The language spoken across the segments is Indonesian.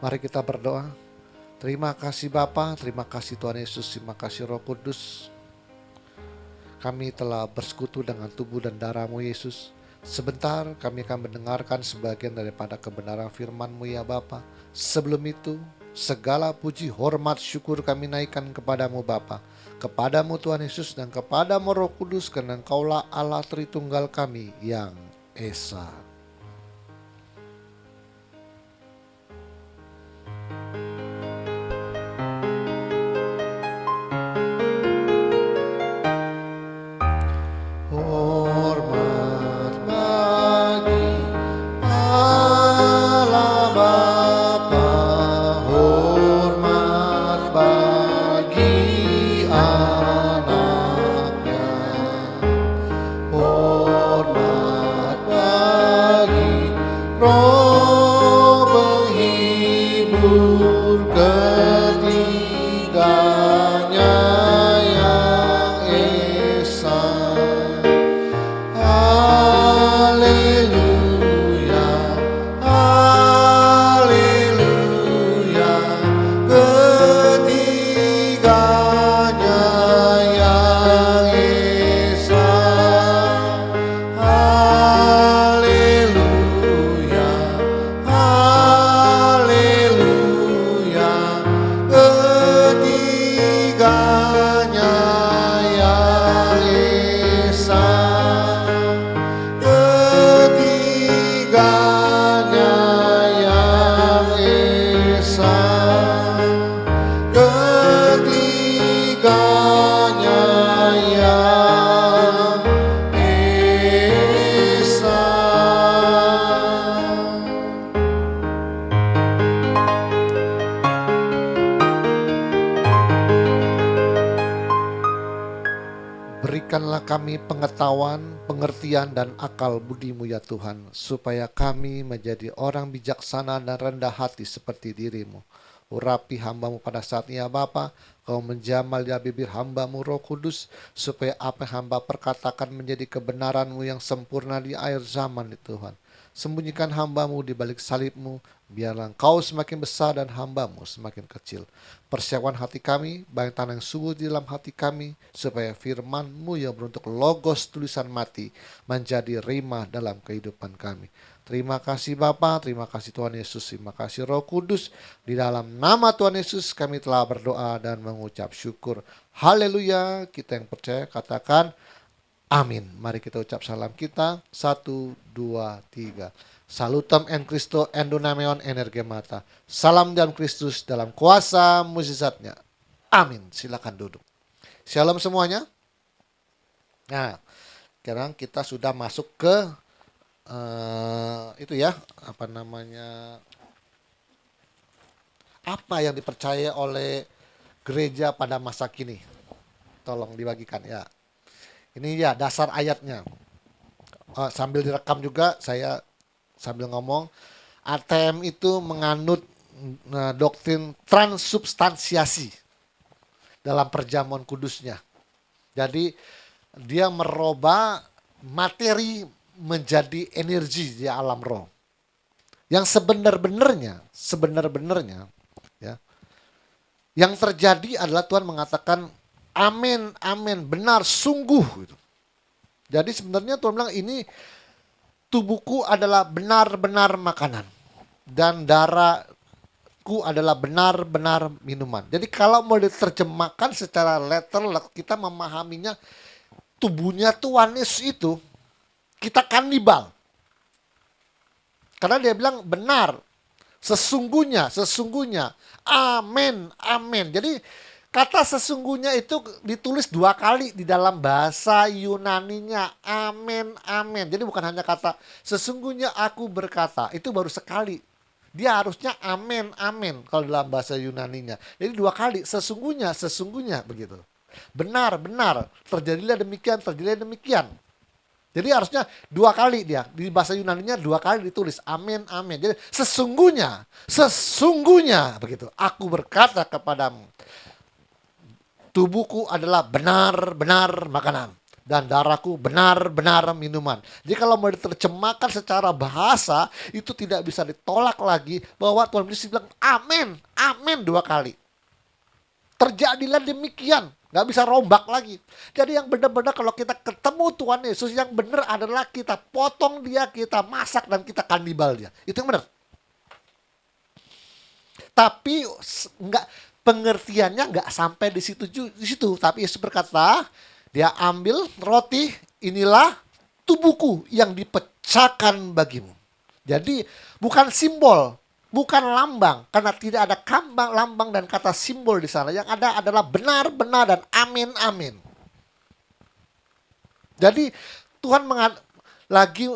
Mari kita berdoa. Terima kasih Bapa, terima kasih Tuhan Yesus, terima kasih Roh Kudus. Kami telah bersekutu dengan tubuh dan darah-Mu Yesus. Sebentar kami akan mendengarkan sebagian daripada kebenaran firman-Mu ya Bapa. Sebelum itu, segala puji, hormat, syukur kami naikkan kepadamu Bapa, kepadamu Tuhan Yesus dan kepadamu Roh Kudus, karena Engkaulah Allah Tritunggal kami yang Esa. Hormat bagi Allah Bapa, hormat bagi anaknya, hormat bagi Roh penghibur ketiganya yang Esa. Haleluya, haleluya, ketiganya yang Esa. Haleluya, haleluya, ketiganya yang Esa. Ketiganya yang Esa, ketiganya yang Esa. Berikanlah kami pengetahuan, pengertian, dan akal budi-Mu ya Tuhan, supaya kami menjadi orang bijaksana dan rendah hati seperti diri-Mu. Urapi hamba-Mu pada saat ini ya Bapa, Kau menjamal ya bibir hamba-Mu Roh Kudus, supaya apa yang hamba perkatakan menjadi kebenaran-Mu yang sempurna di akhir zaman ya Tuhan. Sembunyikan hamba-Mu di balik salib-Mu, biarlah Engkau semakin besar dan hamba-Mu semakin kecil. Persiapkan hati kami, baik tanah yang subur di dalam hati kami, supaya firman-Mu yang beruntuk logos tulisan mati menjadi rima dalam kehidupan kami. Terima kasih Bapa, terima kasih Tuhan Yesus, terima kasih Roh Kudus. Di dalam nama Tuhan Yesus kami telah berdoa dan mengucap syukur. Haleluya, kita yang percaya katakan amin. Mari kita ucap salam kita. 1, 2, 3. Salutem en Christo en dunameon energemata. Salam dalam Kristus dalam kuasa mukjizatnya. Amin. Silakan duduk. Shalom semuanya. Nah, sekarang kita sudah masuk ke itu ya, apa namanya? Apa yang dipercaya oleh gereja pada masa kini? Tolong dibagikan ya. Ini ya dasar ayatnya. Sambil direkam juga saya sambil ngomong. ATM itu menganut doktrin transubstansiasi dalam perjamuan kudusnya. Jadi dia merubah materi menjadi energi di alam roh. Yang sebenar-benarnya ya. Yang terjadi adalah Tuhan mengatakan amin, amin, benar, sungguh gitu. Jadi sebenarnya Tuhan bilang ini tubuhku adalah benar-benar makanan dan darahku adalah benar-benar minuman. Jadi kalau mau diterjemahkan secara literal kita memahaminya tubuhnya Tuhan Yesus itu kita kanibal. Karena dia bilang benar, sesungguhnya, amin, amin. Jadi kata sesungguhnya itu ditulis 2 kali di dalam bahasa Yunaninya. Amin, amin. Jadi bukan hanya kata sesungguhnya aku berkata. Itu baru sekali. Dia harusnya amin, amin kalau dalam bahasa Yunaninya. Jadi 2 kali sesungguhnya begitu. Benar, benar. Terjadilah demikian. Jadi harusnya 2 kali dia. Di bahasa Yunaninya 2 kali ditulis. Amin, amin. Jadi sesungguhnya begitu. Aku berkata kepadamu. Tubuhku adalah benar-benar makanan. dan darahku benar-benar minuman. Jadi kalau mau diterjemahkan secara bahasa, itu tidak bisa ditolak lagi bahwa Tuhan Yesus bilang amin, amin 2 kali. Terjadilah demikian, nggak bisa rombak lagi. Jadi yang benar-benar kalau kita ketemu Tuhan Yesus, yang benar adalah kita potong dia, kita masak dan kita kanibal dia. Itu yang benar. Tapi nggak, pengertiannya nggak sampai di situ. Tapi Yesus berkata, dia ambil roti, inilah tubuhku yang dipecahkan bagimu. Jadi bukan simbol, bukan lambang, karena tidak ada lambang dan kata simbol di sana. Yang ada adalah benar-benar dan amin, amin. Jadi Tuhan lagi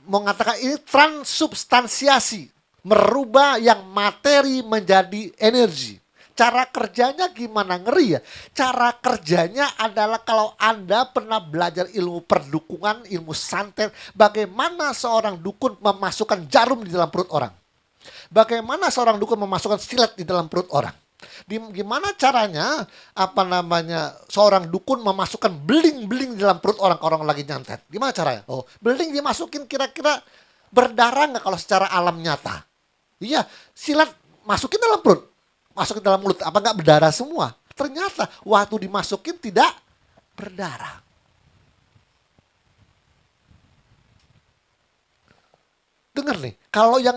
mengatakan ini transubstansiasi, merubah yang materi menjadi energi. Cara kerjanya gimana? Ngeri ya. Cara kerjanya adalah kalau Anda pernah belajar ilmu perdukungan, ilmu santet, bagaimana seorang dukun memasukkan jarum di dalam perut orang. Bagaimana seorang dukun memasukkan silet di dalam perut orang. Gimana caranya seorang dukun memasukkan beling-beling di dalam perut orang lagi nyantet. Gimana caranya? Oh, beling dimasukin kira-kira berdarah nggak kalau secara alam nyata? Iya, silet masukin dalam perut. Masukin dalam mulut, apa nggak berdarah semua? Ternyata waktu dimasukin tidak berdarah. Dengar nih, kalau yang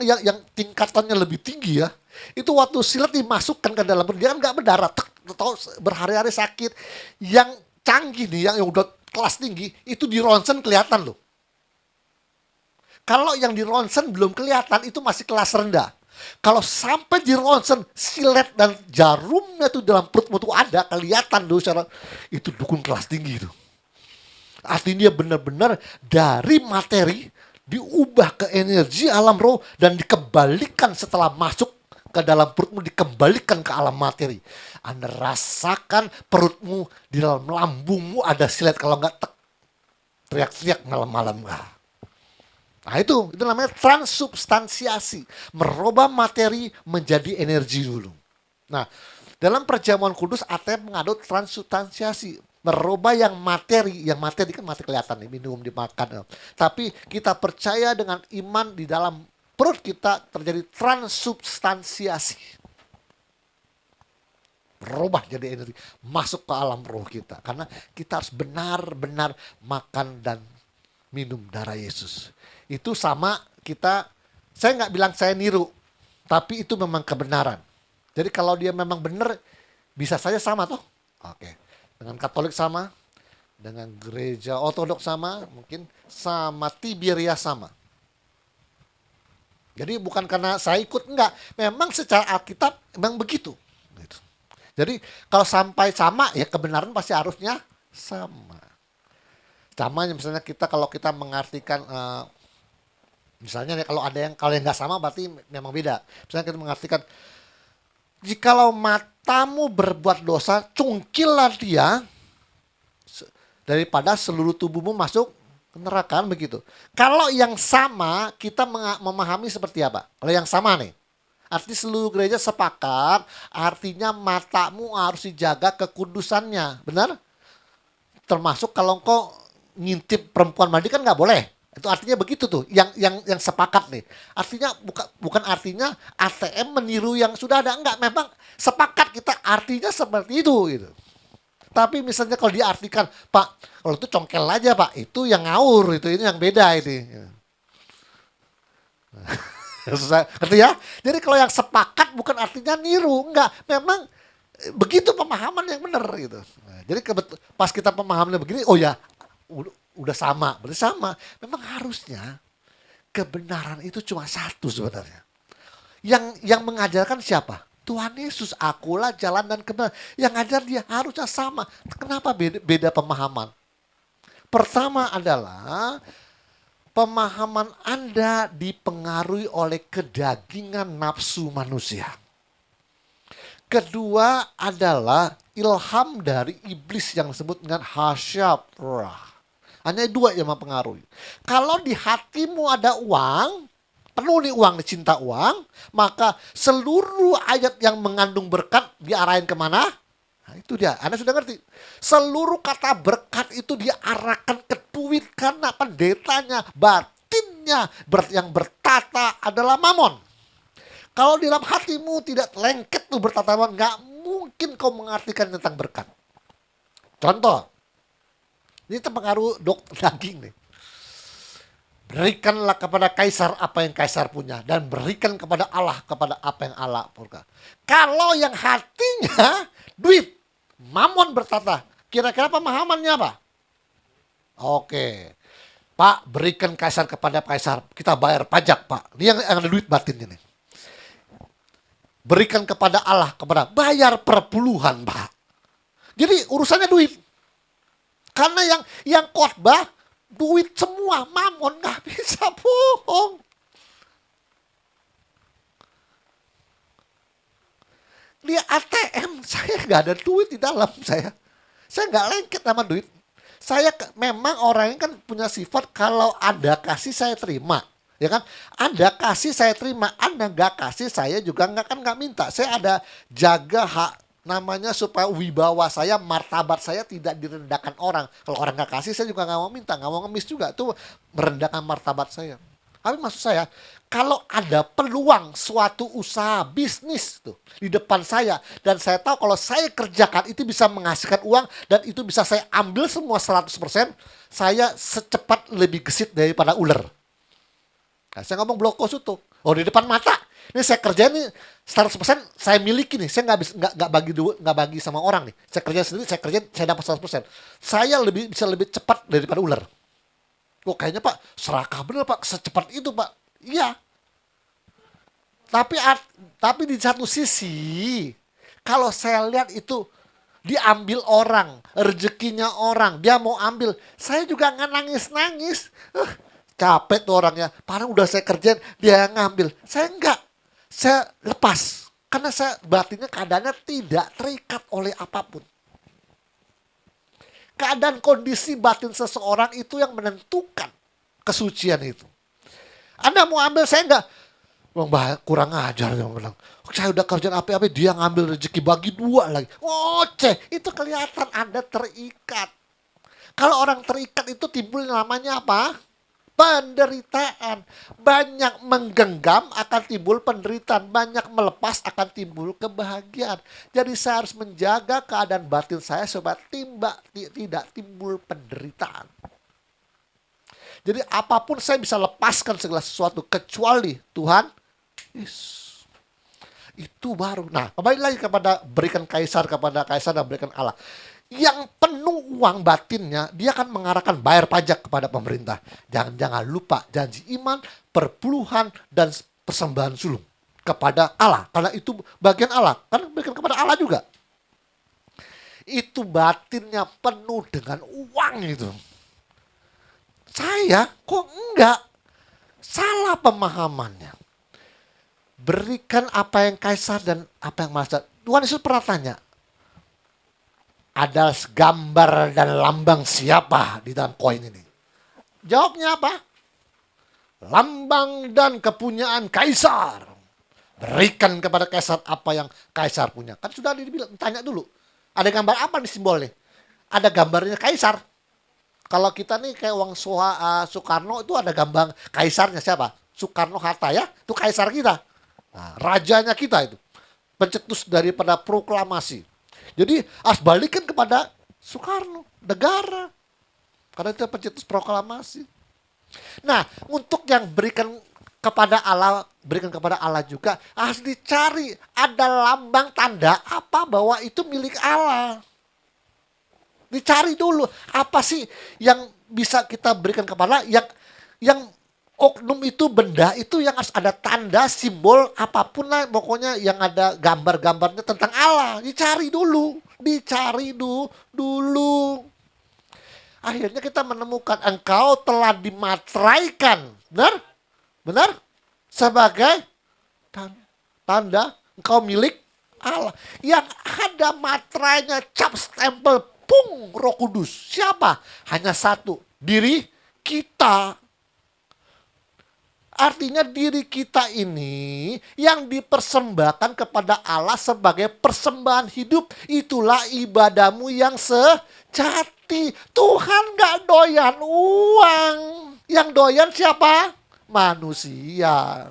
tingkatannya lebih tinggi ya, itu waktu silet dimasukkan ke dalam perut, dia kan nggak berdarah, atau berhari-hari sakit. Yang canggih nih, yang udah kelas tinggi, itu di ronsen kelihatan loh. Kalau yang di ronsen belum kelihatan, itu masih kelas rendah. Kalau sampai di ronsen silet dan jarumnya tuh dalam perutmu tuh ada, kelihatan tuh secara, itu dukun kelas tinggi itu. Artinya dia benar-benar dari materi diubah ke energi alam roh dan dikembalikan setelah masuk ke dalam perutmu, dikembalikan ke alam materi. Anda rasakan perutmu, di dalam lambungmu ada silet, kalau enggak teriak-teriak malam-malam. Nah itu namanya transubstansiasi. Merubah materi menjadi energi dulu. Nah, dalam perjamuan kudus ATM mengadut transubstansiasi. Merubah yang materi kan mati kelihatan nih, minum, dimakan. Tapi kita percaya dengan iman di dalam perut kita terjadi transubstansiasi. Berubah jadi energi, masuk ke alam roh kita. Karena kita harus benar-benar makan dan minum darah Yesus. Itu sama kita, saya nggak bilang saya niru, tapi itu memang kebenaran. Jadi kalau dia memang benar, bisa saja sama toh. Oke. Dengan Katolik sama, dengan gereja Ortodoks sama, mungkin sama Tiberia sama. Jadi bukan karena saya ikut, enggak. Memang secara Alkitab memang begitu. Gitu. Jadi kalau sampai sama, ya kebenaran pasti harusnya sama. Sama misalnya kalau kita mengartikan misalnya kalau yang nggak sama berarti memang beda. Misalnya kita mengartikan jikalau matamu berbuat dosa, cungkillah dia daripada seluruh tubuhmu masuk ke neraka, begitu. Kalau yang sama kita memahami seperti apa? Kalau yang sama nih, arti seluruh gereja sepakat, artinya matamu harus dijaga kekudusannya, benar? Termasuk kalau engkau ngintip perempuan mandi kan nggak boleh. Itu artinya begitu tuh, yang sepakat nih. Artinya bukan artinya ATM meniru yang sudah ada, enggak. Memang sepakat kita artinya seperti itu gitu. Tapi misalnya kalau diartikan, Pak, kalau itu congkel aja Pak, itu yang ngawur, ini yang beda ini. Ngerti ya? Jadi kalau yang sepakat bukan artinya niru, enggak. Memang begitu pemahaman yang benar gitu. Jadi pas kita pemahamannya begini, oh ya udah sama, berarti sama. Memang harusnya kebenaran itu cuma satu sebenarnya. Yang mengajarkan siapa? Tuhan Yesus, akulah jalan dan kebenaran. Yang ngajar dia harusnya sama. Kenapa beda pemahaman? Pertama adalah pemahaman Anda dipengaruhi oleh kedagingan nafsu manusia. Kedua adalah ilham dari iblis yang disebut dengan hasyafrah. Hanya dua yang mempengaruhi. Kalau di hatimu ada uang, penuh nih uang, cinta uang, maka seluruh ayat yang mengandung berkat diarahin kemana? Nah, itu dia, Anda sudah ngerti. Seluruh kata berkat itu diarahkan ke duit karena pendetanya, batinnya yang bertata adalah mamon. Kalau di dalam hatimu tidak lengket tuh bertata mamon, nggak mungkin kau mengartikan tentang berkat. Contoh, ini terpengaruh dokter daging nih. Berikanlah kepada kaisar apa yang kaisar punya, dan berikan kepada Allah apa yang Allah punya. Kalau yang hatinya duit, mamon bertata, kira-kira pemahamannya apa? Oke, Pak, berikan kaisar kepada kaisar, kita bayar pajak, Pak. Ini yang ada duit batin ini. Berikan kepada Allah, bayar perpuluhan, Pak. Jadi urusannya duit. Karena yang khotbah duit semua, mamon, nggak bisa bohong. Dia ATM, saya nggak ada duit di dalam saya. Saya nggak lengket sama duit. Saya memang orang yang kan punya sifat kalau Anda kasih saya terima. Ya kan? Anda kasih saya terima, Anda nggak kasih saya juga nggak minta. Saya ada jaga hak namanya supaya wibawa saya, martabat saya tidak direndahkan orang. Kalau orang nggak kasih saya juga nggak mau minta, nggak mau ngemis juga. Itu merendahkan martabat saya. Tapi maksud saya, kalau ada peluang suatu usaha bisnis tuh di depan saya, dan saya tahu kalau saya kerjakan itu bisa menghasilkan uang dan itu bisa saya ambil semua 100%, saya secepat lebih gesit daripada ular. Nah, saya ngomong blokos itu. Oh, di depan mata. Ini saya kerjain nih 100% saya miliki nih. Saya nggak bagi sama orang nih. Saya kerja sendiri, saya dapat 100%. Saya bisa lebih cepat daripada ular. Kok kayaknya Pak, serakah bener Pak, secepat itu Pak. Iya. Tapi di satu sisi, kalau saya lihat itu diambil orang, rezekinya orang, dia mau ambil, saya juga nggak nangis-nangis. Capek tuh orangnya, padahal udah saya kerjain, dia ngambil. Saya enggak, saya lepas. Karena saya batinnya keadaannya tidak terikat oleh apapun. Keadaan kondisi batin seseorang itu yang menentukan kesucian itu. Anda mau ambil, saya enggak. Kurang ajar dia bilang. Saya udah kerjaan apa-apa, dia ngambil rezeki bagi dua lagi. Itu kelihatan Anda terikat. Kalau orang terikat itu timbul namanya apa? Penderitaan. Banyak menggenggam akan timbul penderitaan. Banyak melepas akan timbul kebahagiaan. Jadi saya harus menjaga keadaan batin saya supaya tidak timbul penderitaan. Jadi apapun saya bisa lepaskan segala sesuatu kecuali Tuhan. Itu baru. Nah, kembali lagi kepada berikan kaisar kepada kaisar dan berikan Allah. Yang penuh uang batinnya, dia akan mengarahkan bayar pajak kepada pemerintah. Jangan lupa janji iman, perpuluhan, dan persembahan sulung kepada Allah. Karena itu bagian Allah. Karena berikan kepada Allah juga. Itu batinnya penuh dengan uang itu. Saya kok enggak? Salah pemahamannya. Berikan apa yang kaisar dan apa yang master. Tuhan Yesus pernah tanya, ada gambar dan lambang siapa di dalam koin ini? Jawabnya apa? Lambang dan kepunyaan kaisar. Berikan kepada kaisar apa yang kaisar punya. Kan sudah dibilang, tanya dulu. Ada gambar apa nih simbolnya? Ada gambarnya kaisar. Kalau kita nih kayak uang Soekarno itu ada gambar kaisarnya siapa? Soekarno-Hatta ya, itu kaisar kita. Nah, rajanya kita itu. Pencetus daripada proklamasi. Jadi harus balikan kepada Soekarno, negara. Karena itu pencetus proklamasi. Nah, untuk yang berikan kepada Allah juga harus dicari ada lambang tanda apa bahwa itu milik Allah. Dicari dulu apa sih yang bisa kita berikan kepada Allah, yang oknum itu, benda itu yang harus ada tanda, simbol, apapun lah pokoknya yang ada gambar-gambarnya tentang Allah. Dicari dulu. Akhirnya kita menemukan engkau telah dimateraikan. Benar? Sebagai tanda engkau milik Allah. Yang ada materainya, cap stempel, Roh Kudus. Siapa? Hanya satu. Diri kita. Artinya diri kita ini yang dipersembahkan kepada Allah sebagai persembahan hidup. Itulah ibadahmu yang sejati. Tuhan gak doyan uang. Yang doyan siapa? Manusia.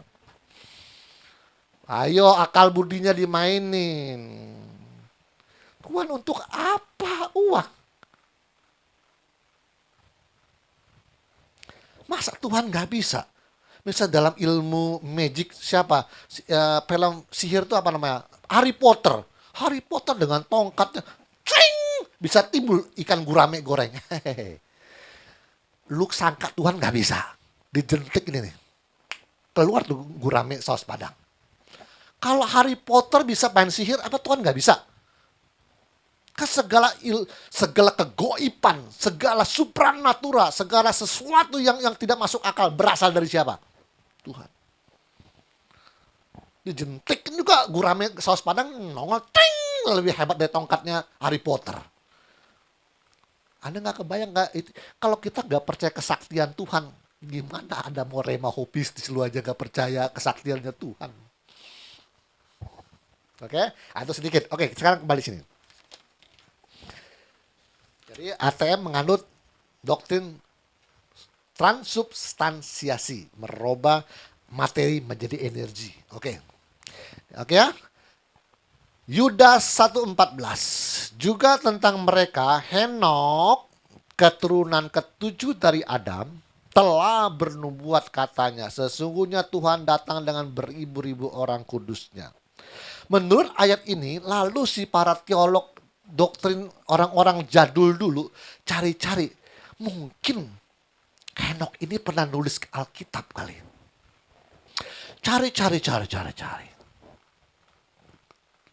Ayo akal budinya dimainin. Tuhan untuk apa uang? Masa Tuhan gak bisa? Misal dalam ilmu magic siapa? Film sihir itu apa namanya? Harry Potter. Harry Potter dengan tongkatnya, cing, bisa timbul ikan gurame goreng. Lu sangka Tuhan nggak bisa? Dijentik ini nih. Keluar tuh gurame saus padang. Kalau Harry Potter bisa main sihir, apa Tuhan nggak bisa? Kan segala kegoiban, segala supranatural, segala sesuatu yang tidak masuk akal berasal dari siapa? Tuhan. Dijentik juga gurame saus padang nongol, ting, lebih hebat dari tongkatnya Harry Potter. Anda nggak kebayang nggak? Kalau kita nggak percaya kesaktian Tuhan, gimana Anda mau rema hobistis lu aja nggak percaya kesaktiannya Tuhan? Oke, itu sedikit. Oke, sekarang kembali sini. Jadi ATM menganut doktrin transubstansiasi, merubah materi menjadi energi. Oke. Oke ya. Yudas 1:14 juga tentang mereka, Henok keturunan ketujuh dari Adam telah bernubuat katanya, sesungguhnya Tuhan datang dengan beribu-ribu orang kudusnya. Menurut ayat ini, lalu si para teolog doktrin orang-orang jadul dulu cari-cari, mungkin Henok ini pernah nulis Alkitab kali. Cari.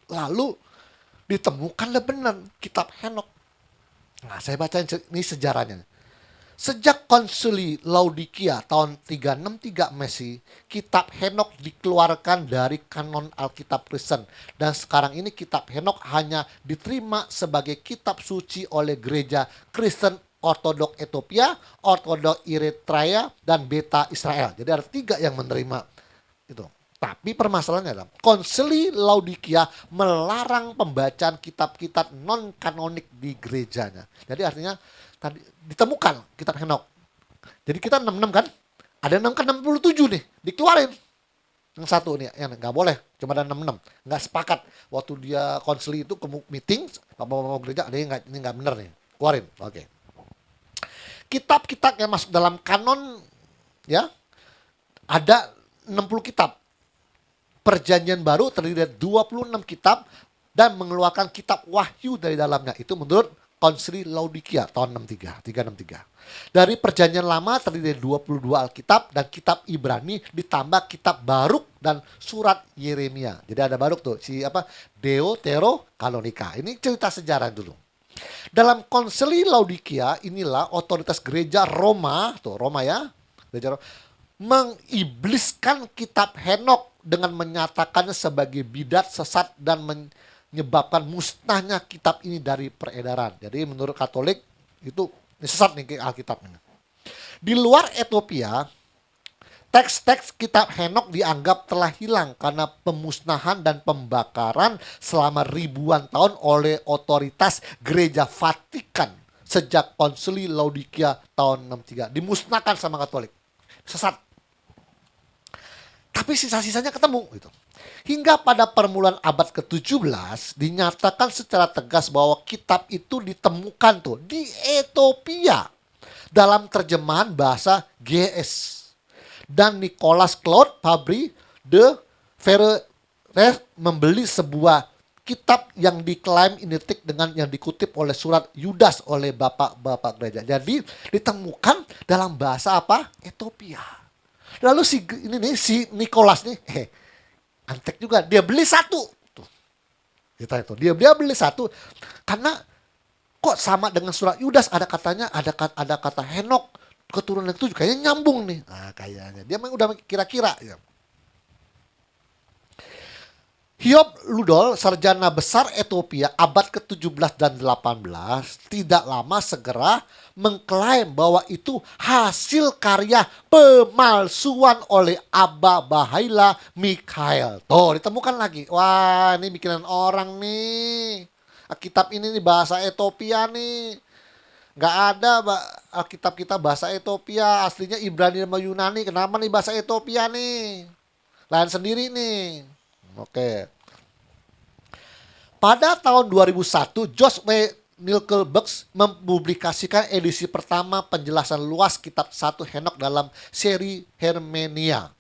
Lalu ditemukanlah benar kitab Henok. Nah, saya baca ini sejarahnya. Sejak konsili Laodikia tahun 363 Masehi, kitab Henok dikeluarkan dari kanon Alkitab Kristen. Dan sekarang ini kitab Henok hanya diterima sebagai kitab suci oleh gereja Kristen Ortodok Ethiopia, Ortodok Eritrea, dan Beta Israel. Jadi ada 3 yang menerima itu. Tapi permasalahannya adalah konsili Laodikia melarang pembacaan kitab-kitab non-kanonik di gerejanya. Jadi artinya tadi ditemukan kitab Henok. Jadi kita 66 kan? Ada 6 kan 67 nih, dikeluarin. Yang satu nih, yang nggak boleh, cuma ada 66. Nggak sepakat. Waktu dia konsili itu ke meeting, bapak-bapak gereja, ada yang ini nggak bener nih, keluarin. Oke. Kitab-kitab yang masuk dalam kanon, ya, ada 60 kitab. Perjanjian baru terdiri dari 26 kitab dan mengeluarkan kitab wahyu dari dalamnya. Itu menurut konsili Laodikia tahun 363. Dari perjanjian lama terdiri dari 22 Alkitab dan kitab Ibrani ditambah kitab Baruk dan surat Yeremia. Jadi ada Baruk tuh, Deuterokanonika. Ini cerita sejarah dulu. Dalam konsili Laodikia inilah otoritas gereja Roma, tuh Roma ya, gereja Roma, mengibliskan kitab Henok dengan menyatakannya sebagai bidat, sesat, dan menyebabkan musnahnya kitab ini dari peredaran. Jadi menurut Katolik itu sesat nih Alkitab ini. Di luar Ethiopia, teks-teks kitab Henok dianggap telah hilang karena pemusnahan dan pembakaran selama ribuan tahun oleh otoritas gereja Vatikan sejak konsili Laodikia tahun 63. Dimusnahkan sama Katolik. Sesat. Tapi sisa-sisanya ketemu gitu. Hingga pada permulaan abad ke-17 dinyatakan secara tegas bahwa kitab itu ditemukan tuh di Ethiopia dalam terjemahan bahasa GS. Dan Nicolas Claude Fabry de Ferrer membeli sebuah kitab yang diklaim identik dengan yang dikutip oleh surat Yudas oleh bapak-bapak gereja. Jadi ditemukan dalam bahasa apa? Ethiopia. Lalu si Nicholas nih, antek juga, dia beli satu. Tuh. Dia beli satu karena kok sama dengan surat Yudas, ada katanya ada kata Henok keturunan itu kayaknya nyambung nih. Nah, kayaknya dia memang udah kira-kira ya. Hiob Ludol, sarjana besar Ethiopia abad ke-17 dan 18, tidak lama segera mengklaim bahwa itu hasil karya pemalsuan oleh Abba Bahaila Mikhail. Tuh, ditemukan lagi. Wah, ini bikinan orang nih. Kitab ini nih bahasa Ethiopia nih. Nggak ada Alkitab kita bahasa Ethiopia, aslinya Ibrani sama Yunani. Kenapa nih bahasa Ethiopia nih? Lain sendiri nih. Oke. Pada tahun 2001, Josh W. Nickelberg mempublikasikan edisi pertama penjelasan luas kitab 1 Henok dalam seri Hermenia.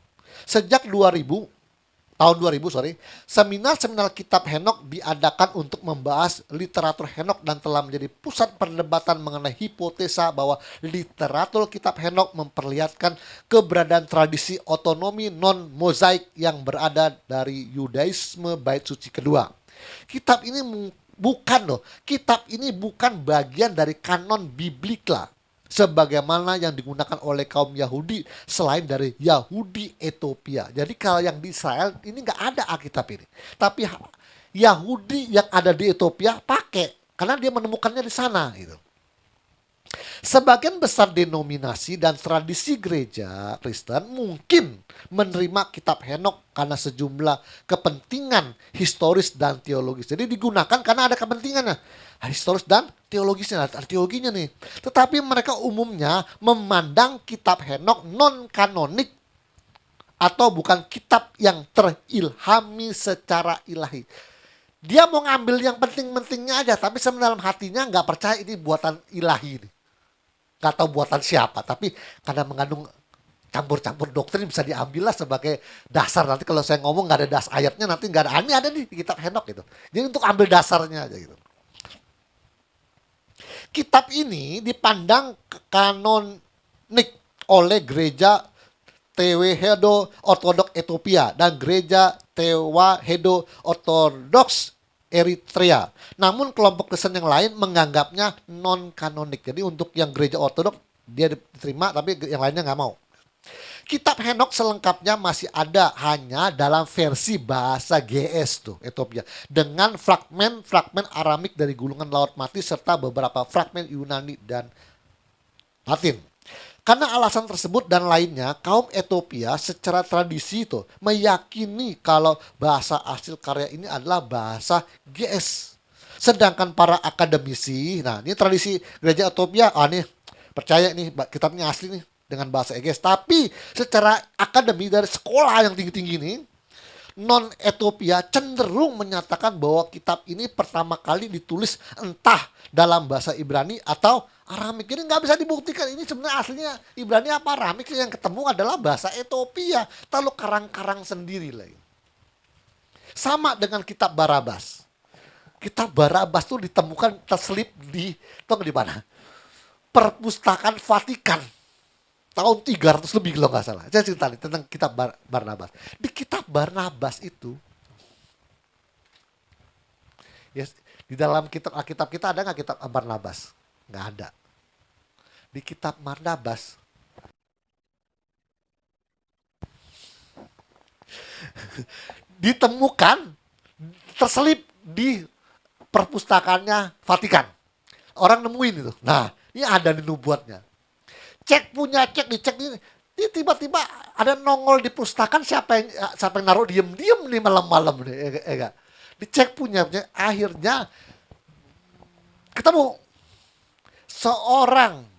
Sejak tahun 2000, seminar-seminar kitab Henok diadakan untuk membahas literatur Henok dan telah menjadi pusat perdebatan mengenai hipotesa bahwa literatur kitab Henok memperlihatkan keberadaan tradisi otonomi non-mozaik yang berada dari Yudaisme bait suci kedua. Kitab ini kitab ini bukan bagian dari kanon biblik lah, sebagaimana yang digunakan oleh kaum Yahudi selain dari Yahudi Ethiopia. Jadi kalau yang di Israel ini nggak ada Alkitab ini, tapi Yahudi yang ada di Ethiopia pakai karena dia menemukannya di sana gitu. Sebagian besar denominasi dan tradisi gereja Kristen mungkin menerima kitab Henok karena sejumlah kepentingan historis dan teologis. Jadi digunakan karena ada kepentingannya, historis dan teologisnya, ada teologinya nih. Tetapi mereka umumnya memandang kitab Henok non-kanonik atau bukan kitab yang terilhami secara ilahi. Dia mau ngambil yang penting-pentingnya aja, tapi sebenarnya dalam hatinya nggak percaya ini buatan ilahi nih. Gak tahu buatan siapa, tapi karena mengandung campur-campur doktrin bisa diambil lah sebagai dasar. Nanti kalau saya ngomong gak ada dasar ayatnya, nanti gak ada, ini ada nih di kitab Henok gitu. Jadi untuk ambil dasarnya aja gitu. Kitab ini dipandang kanonik oleh gereja Tewahedo Ortodok Ethiopia dan gereja Tewahedo Ortodoks Eritrea. Namun kelompok Kristen yang lain menganggapnya non-kanonik. Jadi untuk yang gereja ortodok dia diterima, tapi yang lainnya nggak mau. Kitab Henok selengkapnya masih ada hanya dalam versi bahasa GS tuh Ethiopia, dengan fragmen-fragmen Aramik dari gulungan Laut Mati serta beberapa fragmen Yunani dan Latin. Karena alasan tersebut dan lainnya, kaum Ethiopia secara tradisi itu meyakini kalau bahasa hasil karya ini adalah bahasa GS. Sedangkan para akademisi, nah ini tradisi gereja Ethiopia, nih percaya nih kitabnya asli nih dengan bahasa GS. Tapi secara akademi dari sekolah yang tinggi-tinggi ini, non-Ethiopia cenderung menyatakan bahwa kitab ini pertama kali ditulis entah dalam bahasa Ibrani atau Aramik. Ini nggak bisa dibuktikan ini sebenarnya aslinya Ibrani apa Aramik, yang ketemu adalah bahasa Ethiopia. Lalu karang-karang sendiri lagi. Sama dengan kitab Barabas. Kitab Barabas tuh ditemukan terselip di mana? Perpustakaan Vatikan. Tahun 300 lebih kalau nggak salah. Saya cerita nih tentang kitab Barnabas. Di kitab Barnabas itu, yes, di dalam kitab Alkitab kita ada nggak kitab Barnabas? Nggak ada. Di kitab Barnabas ditemukan terselip di perpustakaannya Vatikan. Orang nemuin itu. Nah, ini ada di nubuatnya. Dicek ini tiba-tiba ada nongol di pustakaan, siapa yang naruh diem-diem nih malam-malam nih, dicek punya, akhirnya ketemu seorang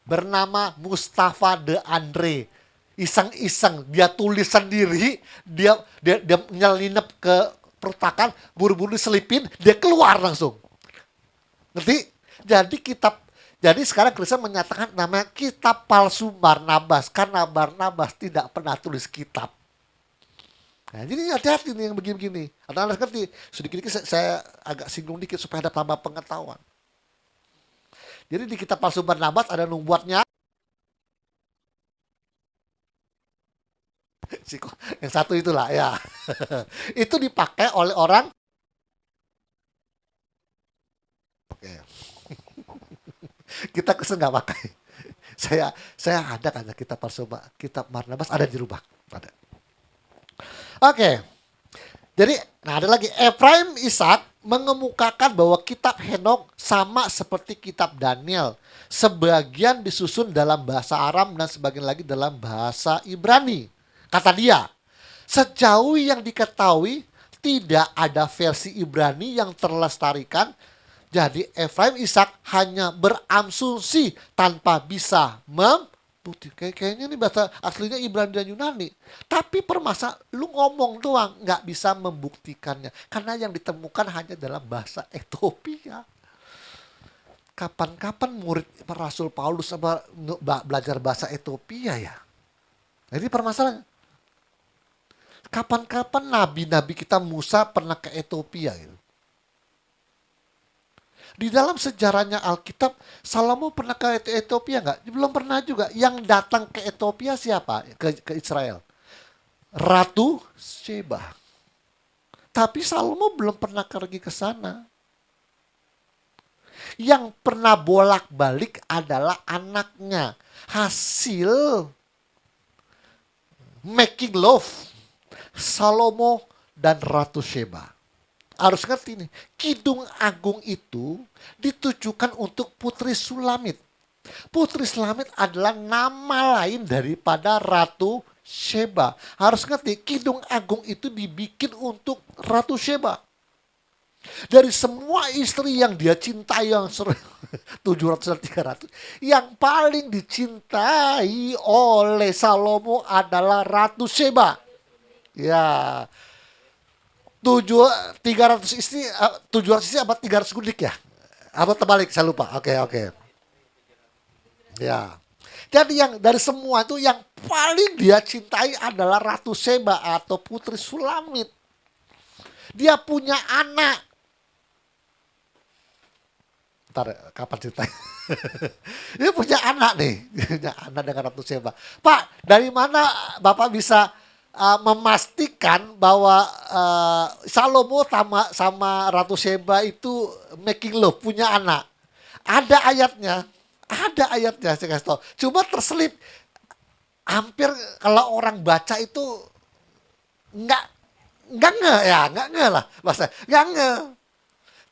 bernama Mustafa de Andre. Iseng-iseng dia tulis sendiri, dia nyelinap ke perpustakaan, buru-buru selipin, dia keluar langsung. Ngerti? Jadi sekarang Kristen menyatakan namanya kitab palsu Barnabas karena Barnabas tidak pernah tulis kitab. Nah, jadi hati-hati nih yang begini-begini. Anda ngerti? Sedikit-sedikit saya agak singgung dikit supaya ada tambah pengetahuan. Jadi di kitab palsu Barnabas ada nubuatnya. Yang satu itulah ya. Itu dipakai oleh orang. Oke. Kita Kristen nggak pakai. Saya ada kan kitab palsu, kitab Barnabas ada dirubah. Ada. Oke. Jadi, nah ada lagi, Efraim Ishak mengemukakan bahwa kitab Henok sama seperti kitab Daniel. Sebagian disusun dalam bahasa Aram dan sebagian lagi dalam bahasa Ibrani. Kata dia, sejauh yang diketahui tidak ada versi Ibrani yang terlestarikan. Jadi Efraim Ishak hanya berasumsi tanpa bisa membukti. Kayaknya ini bahasa aslinya Ibrani dan Yunani. Tapi permasalahan lu ngomong doang nggak bisa membuktikannya. Karena yang ditemukan hanya dalam bahasa Ethiopia. Kapan-kapan murid Rasul Paulus sama belajar bahasa Ethiopia ya? Jadi permasalahan. Kapan-kapan nabi-nabi kita Musa pernah ke Ethiopia gitu. Di dalam sejarahnya Alkitab, Salomo pernah ke Ethiopia nggak? Belum pernah juga. Yang datang ke Ethiopia siapa? Ke Israel. Ratu Sheba. Tapi Salomo belum pernah pergi ke sana. Yang pernah bolak-balik adalah anaknya. Hasil making love Salomo dan Ratu Sheba. Harus ngerti nih, Kidung Agung itu ditujukan untuk Putri Sulamit. Putri Sulamit adalah nama lain daripada Ratu Sheba. Harus ngerti, Kidung Agung itu dibikin untuk Ratu Sheba. Dari semua istri yang dia cintai yang 700 dan 300, yang paling dicintai oleh Salomo adalah Ratu Sheba. Ya, 300 istri, 700 istri apa 300 gudik ya? Apa terbalik saya lupa. Oke. Ya. Jadi yang dari semua itu yang paling dia cintai adalah Ratu Sheba atau Putri Sulamit. Dia punya anak. Ntar kapan ceritanya? Dia punya anak nih. Punya anak dengan Ratu Sheba. Pak, dari mana Bapak bisa memastikan bahwa Salomo sama Ratu Sheba itu making love, punya anak? Ada ayatnya saya kasih tahu. Cuma terselip, hampir kalau orang baca itu nggak nggak nge lah bahasa, nggak nge.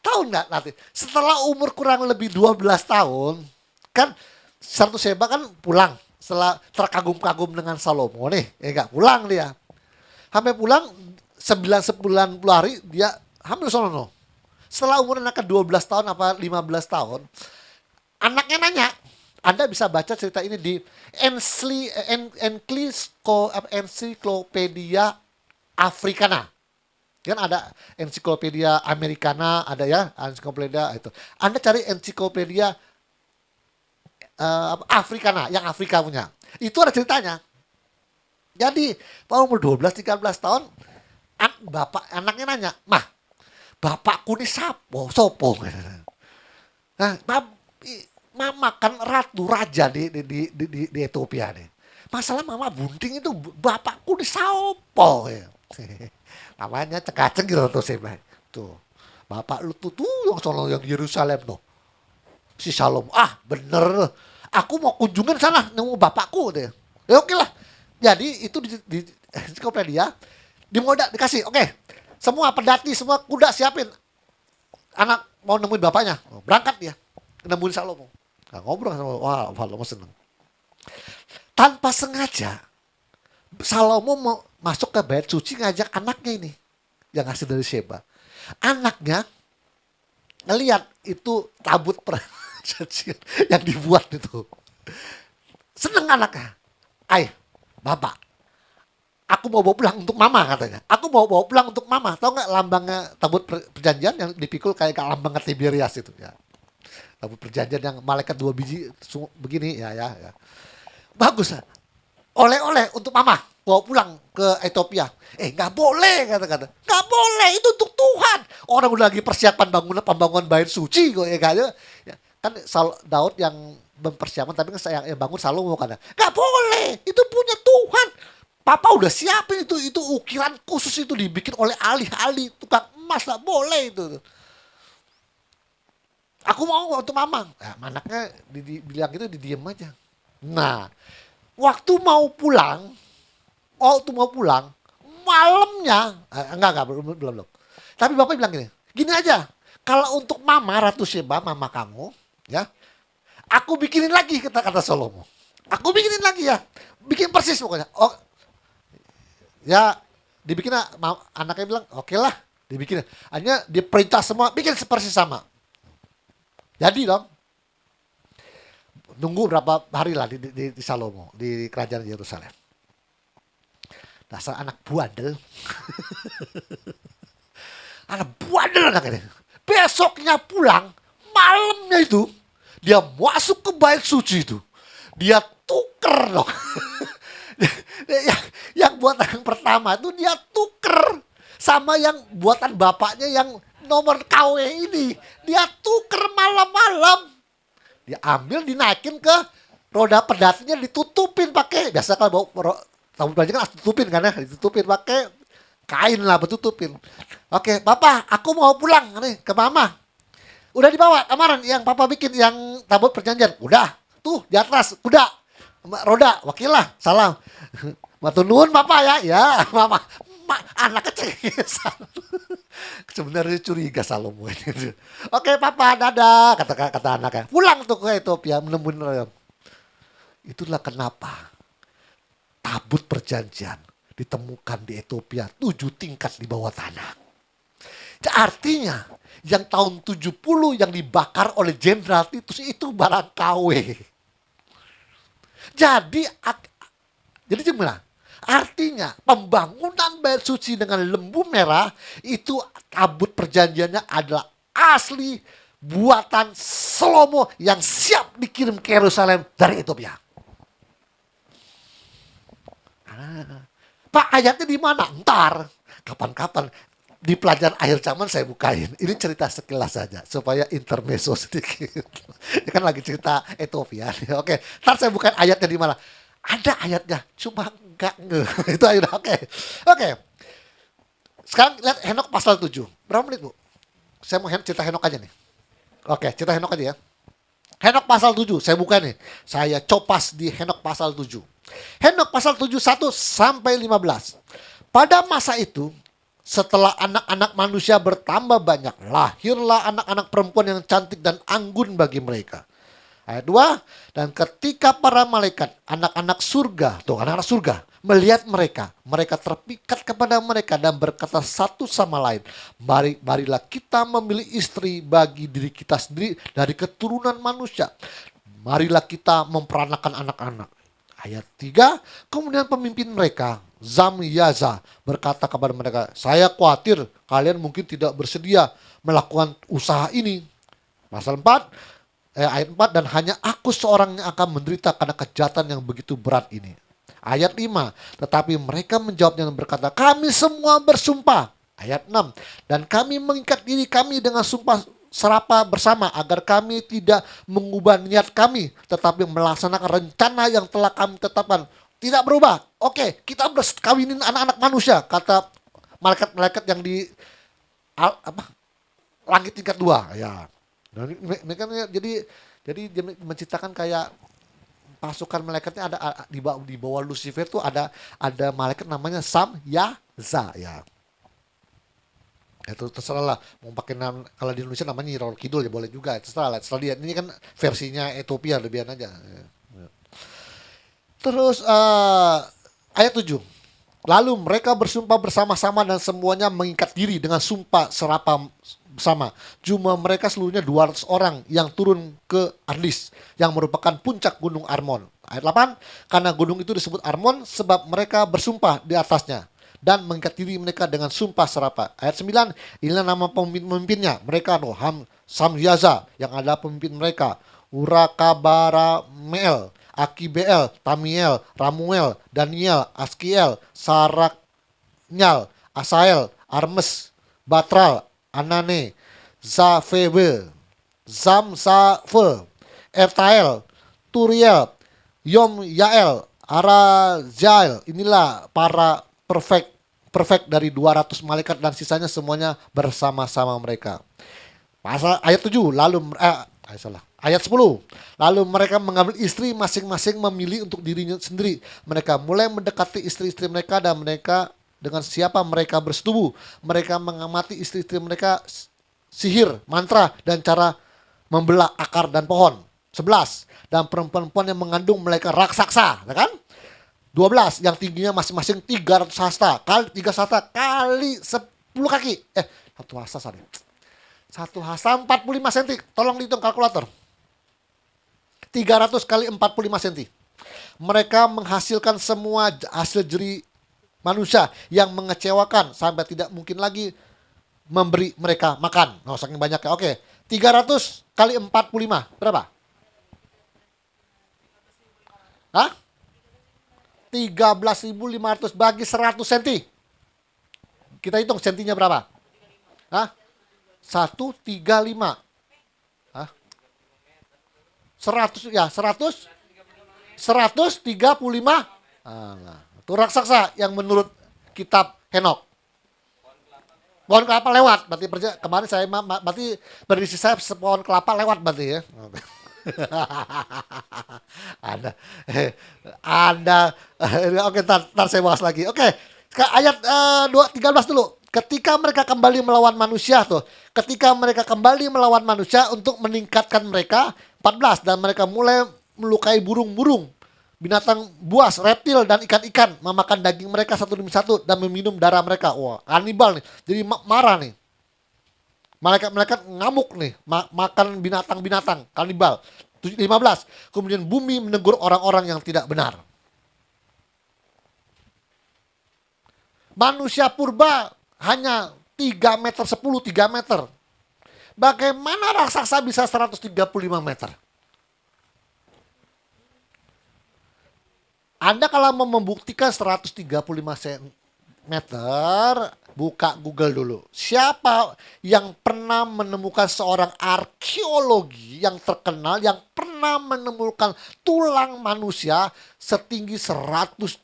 Tahu nggak nanti setelah umur kurang lebih 12 tahun kan Ratu Sheba kan pulang setelah terkagum-kagum dengan Salomo nih, nggak pulang dia. Sampai pulang 90 hari dia hamil sono. Setelah umur anak ke 12 tahun apa 15 tahun, anaknya nanya, Anda bisa baca cerita ini di Encyclopedia Africana. Kan ada ensiklopedia Americana, ada ya, ensiklopedia itu. Anda cari ensiklopedia Africana, yang Afrika punya. Itu ada ceritanya. Jadi, umur 12-13 tahun, anaknya nanya, "Mah, bapakku ini sopo?" Nah, mama kan ratu raja di Ethiopia nih. Masalah mama bunting itu bapakku ini sopo ya. Namanya cekaceng gitu tuh sih, tuh. Bapak lu tuh yang sono yang Yerusalem tuh. Si Shalom, bener. Aku mau kunjungan sana nemu bapakku deh. Ya oke lah. Jadi itu di ensiklopedia dikasih, oke. Semua pedati, semua kuda siapin. Anak mau nemuin bapaknya. Berangkat dia. Nemuin Salomo. Nah, ngobrol sama, wah Salomo seneng. Tanpa sengaja Salomo mau masuk ke bait suci ngajak anaknya ini yang hasil dari Sheba. Anaknya ngelihat itu tabut perjanjian yang dibuat itu. Seneng anaknya. Bapak, aku mau bawa pulang untuk mama katanya. Aku mau bawa pulang untuk mama. Tahu nggak lambangnya tabut perjanjian yang dipikul kayak lambang Tiberias itu ya. Tabut perjanjian yang malaikat 2 biji begini ya. Bagus. Oleh-oleh untuk mama. Bawa pulang ke Ethiopia. Nggak boleh kata-kata. Nggak boleh, itu untuk Tuhan. Orang udah lagi persiapan pembangunan bait suci kok ya kan Daud yang mempersiapkan, tapi kan yang bangun Salomo kan. Nggak boleh, itu punya Tuhan. Papa udah siapin itu ukiran khusus itu dibikin oleh ahli-ahli tukang emas, nggak boleh itu. Aku mau untuk mama. Anaknya bilang gitu didiem aja. Nah, waktu mau pulang, malamnya malamnya, enggak, belum. Tapi Bapak bilang gini aja, kalau untuk Mama Ratu Sheba, mama kamu, ya, aku bikinin lagi, kata Salomo. Aku bikinin lagi ya, bikin persis pokoknya. Oh, ya, dibikin, anaknya bilang, oke lah, dibikin. Hanya diperintah semua, bikin persis sama. Jadi dong, nunggu berapa hari lah di Salomo, di kerajaan Yerusalem. Dasar anak bandel. Anak bandel anak ini. Besoknya pulang, malamnya itu, dia masuk ke bait suci itu. Dia tuker dong. yang buatan yang pertama itu dia tuker sama yang buatan bapaknya yang nomor KW ini. Dia tuker malam-malam. Dia ambil, dinaikin ke roda pedatnya, ditutupin pakai, biasa kalau bawa tabung belanja kan tutupin kan ya, ditutupin pakai kain lah, bertutupin. Oke, Papa, aku mau pulang nih ke Mama. Udah dibawa kemarin yang Papa bikin, yang tabut perjanjian. Udah, tuh di atas kuda, roda, wakilah, salam. Matur nuwun Papa ya, ya Mama. Anak kecengesan. Sebenarnya curiga Salomo ini. Oke Papa, dadah, kata anaknya. Pulang tuh ke Ethiopia menemuin Royong. Itulah kenapa tabut perjanjian ditemukan di Ethiopia 7 tingkat di bawah tanah. Artinya yang tahun 70 yang dibakar oleh Jenderal Titus itu barang KW. Jadi gimana? Artinya pembangunan bait suci dengan lembu merah itu tabut perjanjiannya adalah asli buatan Salomo yang siap dikirim ke Yerusalem dari Ethiopia. Pak, ayatnya di mana? Ntar, kapan-kapan di pelajaran akhir zaman saya bukain. Ini cerita sekilas saja supaya intermezzo sedikit. Ini kan lagi cerita Ethiopia. Oke, ntar saya bukain ayatnya di mana. Ada ayatnya, cuma enggak nge. Itu aja udah oke. Oke. Sekarang lihat Henok pasal 7. Berapa menit, Bu? Saya mau cerita Henok aja nih. Oke, cerita Henok aja ya. Henok pasal 7, saya buka nih. Saya copas di Henok pasal 7. Henok pasal 7, 1 sampai 15. Pada masa itu, setelah anak-anak manusia bertambah banyak, lahirlah anak-anak perempuan yang cantik dan anggun bagi mereka. Ayat 2, dan ketika para malaikat, anak-anak surga, melihat mereka, mereka terpikat kepada mereka dan berkata satu sama lain, marilah kita memilih istri bagi diri kita sendiri dari keturunan manusia. Marilah kita memperanakan anak-anak. Ayat 3, kemudian pemimpin mereka, Zamyaza, berkata kepada mereka, saya khawatir kalian mungkin tidak bersedia melakukan usaha ini. Pasal 4, ayat 4, dan hanya aku seorang yang akan menderita karena kejahatan yang begitu berat ini. Ayat 5, tetapi mereka menjawabnya dan berkata, kami semua bersumpah. Ayat 6, dan kami mengikat diri kami dengan sumpah serapa bersama agar kami tidak mengubah niat kami, tetapi melaksanakan rencana yang telah kami tetapkan. Tidak berubah. Oke, kita kawinin anak-anak manusia, kata malaikat-malaikat yang di langit tingkat 2. Ya. Nah, mereka jadi dia menciptakan kayak pasukan malaikatnya ada di bawah Lucifer tuh ada malaikat namanya Samyaza ya. Itu terserah lah mau pakai nama, kalau di Indonesia namanya Nyi Roro Kidul ya boleh juga, terserah lah. Setelah lihat ini kan versinya Ethiopia, lebihan aja. Terus ayat 7. Lalu mereka bersumpah bersama-sama dan semuanya mengikat diri dengan sumpah serapa bersama. Cuma mereka seluruhnya 200 orang yang turun ke Ardis yang merupakan puncak gunung Armon. Ayat 8, karena gunung itu disebut Armon sebab mereka bersumpah di atasnya dan mengikat diri mereka dengan sumpah serapa. Ayat 9, inilah nama pemimpinnya. Mereka Samyaza yang adalah pemimpin mereka, Urakabarameel, Akibeel, Tamiel, Ramuel, Daniel, Askiel, Saraknyal, Asael, Armes, Batral, Anane, Zafebe, Zamsafe, Ertael, Turiel, Yom Yael, Arajael. Inilah para perfect dari 200 malaikat dan sisanya semuanya bersama-sama mereka. Pasal ayat 7, ayat 10. Lalu mereka mengambil istri masing-masing memilih untuk dirinya sendiri. Mereka mulai mendekati istri-istri mereka dan mereka dengan siapa mereka bersetubuh. Mereka mengamati istri-istri mereka, sihir, mantra, dan cara membelah akar dan pohon. 11. Dan perempuan-perempuan yang mengandung mereka raksasa, ya kan? 12. Yang tingginya masing-masing 300 hasta. Kali 3 hasta kali 10 kaki. Satu hasta sorry. Satu hasta 45 cm. Tolong dihitung kalkulator. 300 kali 45 cm. Mereka menghasilkan semua hasil jeri manusia yang mengecewakan sampai tidak mungkin lagi memberi mereka makan. Oh, saking banyaknya. Oke. 300 kali 45 berapa? Hah? 13.500 bagi 100 cm. Kita hitung sentinya berapa? Hah? 135. Hah? 100 ya, 135. Itu raksasa yang menurut kitab Henok. Pohon kelapa lewat, berarti kemarin saya berarti berdisi saya pohon kelapa lewat berarti ya. Anda, oke, ntar saya bahas lagi. Oke, ayat 13 dulu. Ketika mereka kembali melawan manusia tuh, ketika mereka kembali melawan manusia untuk meningkatkan mereka, 14, dan mereka mulai melukai burung-burung, binatang buas, reptil, dan ikan-ikan, memakan daging mereka satu demi satu dan meminum darah mereka. Wah, kanibal nih, jadi marah nih. Malaikat-malaikat ngamuk nih, makan binatang-binatang, kanibal. 15. Kemudian bumi menegur orang-orang yang tidak benar. Manusia purba hanya 3 meter 10, 3 meter. Bagaimana raksasa bisa 135 meter? Anda kalau mau membuktikan 135 meter, buka Google dulu. Siapa yang pernah menemukan seorang arkeologi yang terkenal yang pernah menemukan tulang manusia setinggi 135?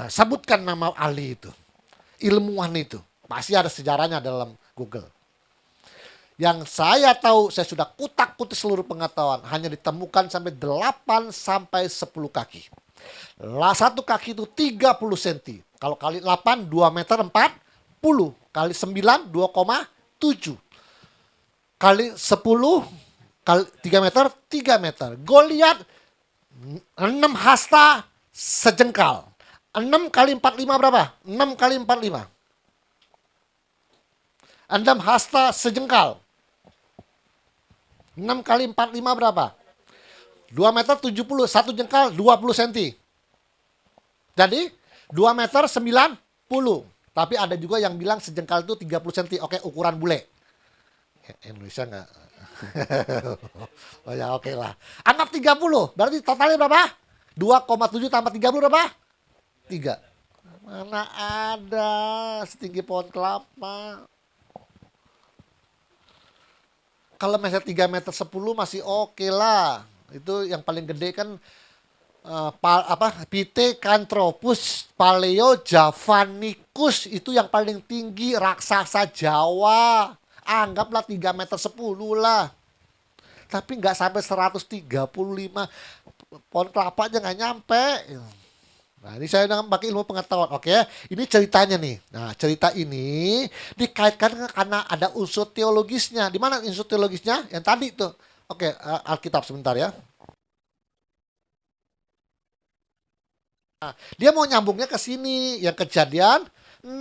Sebutkan nama ahli itu. Ilmuwan itu. Pasti ada sejarahnya dalam Google. Yang saya tahu, saya sudah kutak-kutik seluruh pengetahuan. Hanya ditemukan sampai 8 sampai 10 kaki. Satu kaki itu 30 cm. Kalau kali 8, 2 meter 40. Kali 9, 2,7. Kali 10, kali 3 meter, 3 meter. Goliat 6 hasta sejengkal. 6 kali 45 berapa? 6 kali 45. 6 hasta sejengkal. 6 kali 45 berapa? 2 meter 70, 1 jengkal 20 cm. Jadi 2 meter 90. Tapi ada juga yang bilang sejengkal itu 30 cm. Oke, ukuran bule. Indonesia enggak? Oh ya, oke lah. Anggap 30. Berarti totalnya berapa? 2,7 tambah 30 berapa? 3. Mana ada setinggi pohon kelapa. Kalau misalnya 3 meter 10 masih oke lah. Itu yang paling gede kan Pithecanthropus paleojavanicus, itu yang paling tinggi raksasa Jawa. Anggaplah 3 meter 10 lah. Tapi nggak sampai 135. Pohon kelapa aja nggak nyampe. Nah, ini saya dengan pakai ilmu pengetahuan. Oke, ini ceritanya nih. Nah, cerita ini dikaitkan karena ada unsur teologisnya. Di mana unsur teologisnya? Yang tadi tuh. Oke, Alkitab sebentar ya. Nah, dia mau nyambungnya ke sini, yang Kejadian 6.